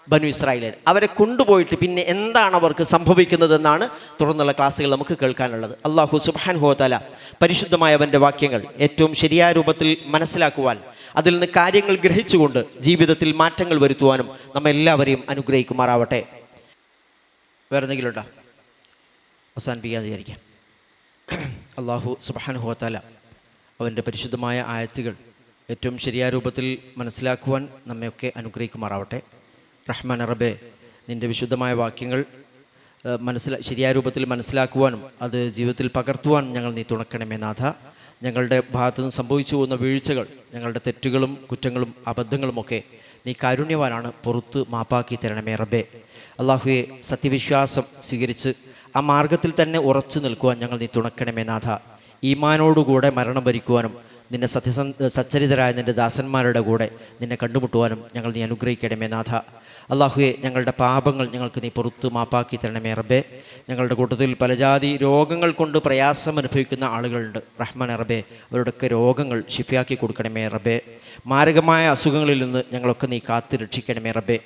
ബനു ഇസ്രായേൽ. അവരെ കൊണ്ടുപോയിട്ട് പിന്നെ എന്താണ് അവർക്ക് സംഭവിക്കുന്നതെന്നാണ് തുടർന്നുള്ള ക്ലാസ്സുകൾ നമുക്ക് കേൾക്കാനുള്ളത്. അല്ലാഹു സുബ്ഹാനഹു വ തആല പരിശുദ്ധമായവൻ്റെ വാക്യങ്ങൾ ഏറ്റവും ശരിയായ രൂപത്തിൽ മനസ്സിലാക്കുവാൻ, അതിൽ നിന്ന് കാര്യങ്ങൾ ഗ്രഹിച്ചുകൊണ്ട് ജീവിതത്തിൽ മാറ്റങ്ങൾ വരുത്തുവാനും നമ്മെല്ലാവരെയും അനുഗ്രഹിക്കുമാറാവട്ടെ. വേറെ എന്തെങ്കിലും ഉണ്ടോ? അവസാനിപ്പിക്കാതെ വിചാരിക്കാം. അല്ലാഹു സുബ്ഹാനഹു വ തആല അവൻ്റെ പരിശുദ്ധമായ ആയത്തുകൾ ഏറ്റവും ശരിയായ രൂപത്തിൽ മനസ്സിലാക്കുവാൻ നമ്മയൊക്കെ അനുഗ്രഹിക്കുമാറാവട്ടെ. റഹ്മാൻ റബ്ബേ, നിൻ്റെ വിശുദ്ധമായ വാക്യങ്ങൾ ശരിയായ രൂപത്തിൽ മനസ്സിലാക്കുവാനും അത് ജീവിതത്തിൽ പകർത്തുവാനും ഞങ്ങൾ നീ തുണക്കണമേ നാഥ. ഞങ്ങളുടെ ഭാഗത്തു നിന്ന് സംഭവിച്ചു പോകുന്ന വീഴ്ചകൾ, ഞങ്ങളുടെ തെറ്റുകളും കുറ്റങ്ങളും അബദ്ധങ്ങളുമൊക്കെ നീ കാരുണ്യവാനാണ്, പുറത്ത് മാപ്പാക്കി തരണമേ റബ്ബേ. അള്ളാഹുവെ, സത്യവിശ്വാസം സ്വീകരിച്ച് ആ മാർഗത്തിൽ തന്നെ ഉറച്ചു നിൽക്കുവാൻ ഞങ്ങൾ നീ തുണക്കണമേ നാഥ. ഈമാനോടുകൂടെ മരണം ഭരിക്കുവാനും നിന്നെ സച്ചരിതരായ നിൻ്റെ ദാസന്മാരുടെ കൂടെ നിന്നെ കണ്ടുമുട്ടുവാനും ഞങ്ങൾ നീ അനുഗ്രഹിക്കണമേ നാഥ. അള്ളാഹുവെ, ഞങ്ങളുടെ പാപങ്ങൾ ഞങ്ങൾക്ക് നീ പുറത്ത് മാപ്പാക്കി തരണമേ റബ്ബേ. ഞങ്ങളുടെ കൂട്ടത്തിൽ പലജാതി രോഗങ്ങൾ കൊണ്ട് പ്രയാസം അനുഭവിക്കുന്ന ആളുകളുണ്ട്. റഹ്മാൻ റബ്ബേ, അവരുടെയൊക്കെ രോഗങ്ങൾ ശിഫയാക്കി കൊടുക്കണമേ റബ്ബേ. മാരകമായ അസുഖങ്ങളിൽ നിന്ന് ഞങ്ങളൊക്കെ നീ കാത്ത് രക്ഷിക്കണമേ റബ്ബേ.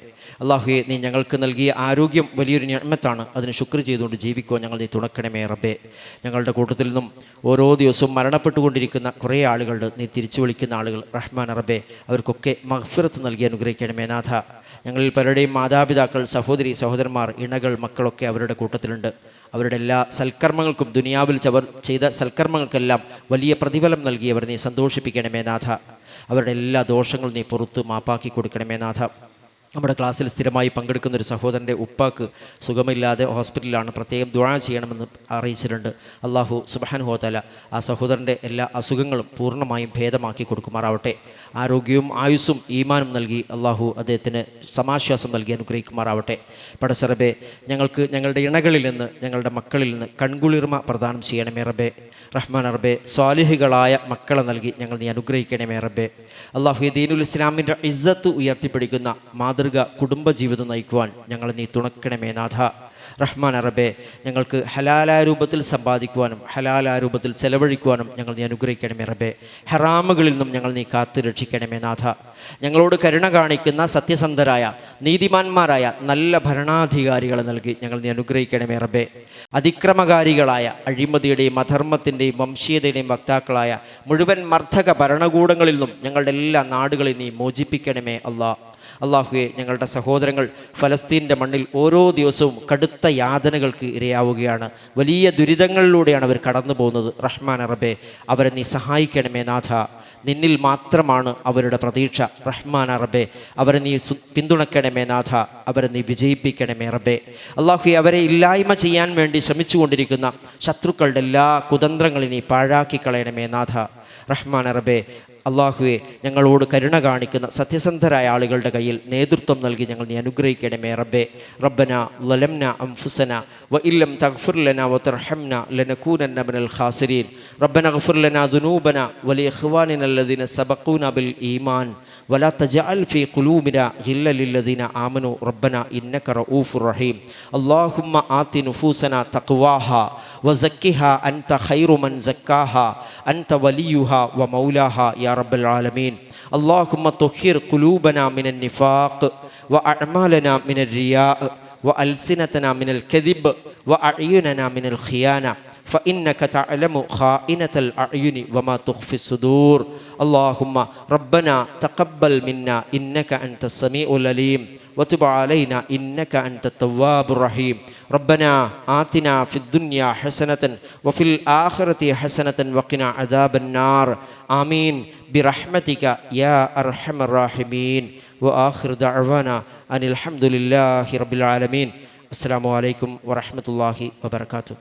അള്ളാഹുവെ, നീ ഞങ്ങൾക്ക് നൽകിയ ആരോഗ്യം വലിയൊരു നിഅമത്താണ്. അതിന് ശുക്ർ ചെയ്തുകൊണ്ട് ജീവിക്കുവാൻ ഞങ്ങൾ നീ തുണക്കണമേ റബ്ബേ. ഞങ്ങളുടെ കൂട്ടത്തിൽ നിന്നും ഓരോ ദിവസവും മരണപ്പെട്ടുകൊണ്ടിരിക്കുന്ന കുറേ ആളുകളുണ്ട്, നീ തിരിച്ചു വിളിക്കുന്ന ആളുകൾ. റഹ്മാൻ റബ്ബേ, അവർക്കൊക്കെ മഗ്ഫിറത്ത് നൽകി അനുഗ്രഹിക്കണമേ നാഥ. ഞങ്ങളിൽ പലരുടെയും മാതാപിതാക്കൾ, സഹോദരി സഹോദരന്മാർ, ഇണകൾ, മക്കളൊക്കെ അവരുടെ കൂട്ടത്തിലുണ്ട്. അവരുടെ എല്ലാ സൽക്കർമ്മങ്ങൾക്കും, ദുനിയാവിൽ അവർ ചെയ്ത സൽക്കർമ്മങ്ങൾക്കെല്ലാം വലിയ പ്രതിഫലം നൽകി അവർ നീ സന്തോഷിപ്പിക്കണമേ നാഥ. അവരുടെ എല്ലാ ദോഷങ്ങളും നീ പുറത്ത് മാപ്പാക്കി കൊടുക്കണമേ നാഥ. നമ്മുടെ ക്ലാസ്സിൽ സ്ഥിരമായി പങ്കെടുക്കുന്ന ഒരു സഹോദരൻ്റെ ഉപ്പാക്ക് സുഖമില്ലാതെ ഹോസ്പിറ്റലിലാണ്, പ്രത്യേകം ദുആ ചെയ്യണമെന്ന് അറിയിച്ചിട്ടുണ്ട്. അള്ളാഹു സുബ്ഹാനഹു വ തആല ആ സഹോദരൻ്റെ എല്ലാ അസുഖങ്ങളും പൂർണ്ണമായും ഭേദമാക്കി കൊടുക്കുമാറാവട്ടെ. ആരോഗ്യവും ആയുസ്സും ഈമാനും നൽകി അള്ളാഹു അദ്ദേഹത്തിന് സമാശ്വാസം നൽകി അനുഗ്രഹിക്കുമാറാവട്ടെ. പടച്ച റബ്ബേ, ഞങ്ങൾക്ക് ഞങ്ങളുടെ ഇണകളിൽ നിന്ന്, ഞങ്ങളുടെ മക്കളിൽ നിന്ന് കൺകുളിർമ പ്രദാനം ചെയ്യണമേ റബ്ബേ. റഹ്മാൻ റബ്ബേ, സ്വാലിഹികളായ മക്കളെ നൽകി ഞങ്ങൾ നീ അനുഗ്രഹിക്കണമേ റബ്ബേ. അള്ളാഹു ദീനുൽ ഇസ്ലാമിൻ്റെ ഇസ്സത്ത് ഉയർത്തിപ്പിടിക്കുന്ന മാതൃക കുടുംബജീവിതം നയിക്കുവാൻ ഞങ്ങൾ നീ തുണക്കണമേ നാഥ. റഹ്മാൻ റബ്ബേ, ഞങ്ങൾക്ക് ഹലാലായ രൂപത്തിൽ സമ്പാദിക്കുവാനും ഹലാലായ രൂപത്തിൽ ചെലവഴിക്കുവാനും ഞങ്ങൾ നീ അനുഗ്രഹിക്കണമേ റബ്ബേ. ഹറാമുകളിൽ നിന്നും ഞങ്ങൾ നീ കാത്തു രക്ഷിക്കണമേ നാഥ. ഞങ്ങളോട് കരുണ കാണിക്കുന്ന സത്യസന്ധരായ നീതിമാന്മാരായ നല്ല ഭരണാധികാരികളെ നൽകി ഞങ്ങൾ നീ അനുഗ്രഹിക്കണമേ റബ്ബേ. അതിക്രമകാരികളായ അഴിമതിയുടെയും അധർമ്മത്തിൻ്റെയും വംശീയതയുടെയും വക്താക്കളായ മുഴുവൻ മർദ്ദക ഭരണകൂടങ്ങളിൽ നിന്നും ഞങ്ങളുടെ എല്ലാ നാടുകളിൽ നീ മോചിപ്പിക്കണമേ അള്ളാഹുവെ, ഞങ്ങളുടെ സഹോദരങ്ങൾ ഫലസ്തീൻ്റെ മണ്ണിൽ ഓരോ ദിവസവും കടുത്ത യാതനകൾക്ക് ഇരയാവുകയാണ്. വലിയ ദുരിതങ്ങളിലൂടെയാണ് അവർ കടന്നു പോകുന്നത്. റഹ്മാൻ റബ്ബേ, അവരെ നീ സഹായിക്കണമേ നാഥ. നിന്നിൽ മാത്രമാണ് അവരുടെ പ്രതീക്ഷ. റഹ്മാൻ റബ്ബേ, അവരെ നീ പിന്തുണക്കണമേ നാഥ. അവരെ നീ വിജയിപ്പിക്കണമേ റബ്ബേ. അള്ളാഹുവെ, അവരെ ഇല്ലായ്മ ചെയ്യാൻ വേണ്ടി ശ്രമിച്ചുകൊണ്ടിരിക്കുന്ന ശത്രുക്കളുടെ എല്ലാ കുതന്ത്രങ്ങളും നീ പാഴാക്കി കളയണമേ നാഥ. റഹ്മാൻ റബ്ബേ, അള്ളാഹുവെ, ഞങ്ങളോട് കരുണ കാണിക്കുന്ന സത്യസന്ധരായ ആളുകളുടെ കയ്യിൽ നേതൃത്വം നൽകി ഞങ്ങൾ നീ അനുഗ്രഹിക്കണമേ റബ്ബേ. റബ്ബന ലലംന അൻഫുസന വ ഇല്ലം തഗ്ഫിർ ലനാ വതർഹംന ലനകൂനന്ന മിനൽ ഖാസിരീൻ. റബ്ബനഗ്ഫിർ ലനാ ദുനൂബന വലിഇഖ്വാനിന അല്ലദീന സബഖൂന ബിൽ ഈമാൻ വലാ തജഅൽ ഫീ ഖുലൂബിനാ ഗില്ലൽ ലില്ലദീന ആമനൂ റബ്ബന ഇന്നക റഊഫുർ റഹീം. അല്ലാഹുമ്മ ആതി നുഫൂസന തഖ്വാഹാ വസക്കിഹാ അൻത ഖൈറു മൻ സക്കാഹാ അൻത വലിയുഹാ വമൗലാഹാ യാ റബ്ബൽ ആലമീൻ. അല്ലാഹുമ്മ തുഹിർ ഖുലൂബനാ മിനൻ നിഫാഖ് വഅഅമാലനാ മിനർ റിയാ വഅൽസിനതനാ മിനൽ കദിബ് വഅഅ്യുനനാ മിനൽ ഖിയാന فإنك تعلم خائنة الأعين وما تخفي الصدور. اللهم ربنا تقبل منا إنك أنت السميع العليم وتب علينا إنك أنت التواب الرحيم. ربنا آتنا في الدنيا حسنة وفي الآخرة حسنة وقنا عذاب النار. آمين برحمتك يا أرحم الراحمين. وآخر دعوانا أن الحمد لله رب العالمين. السلام عليكم ورحمة الله وبركاته.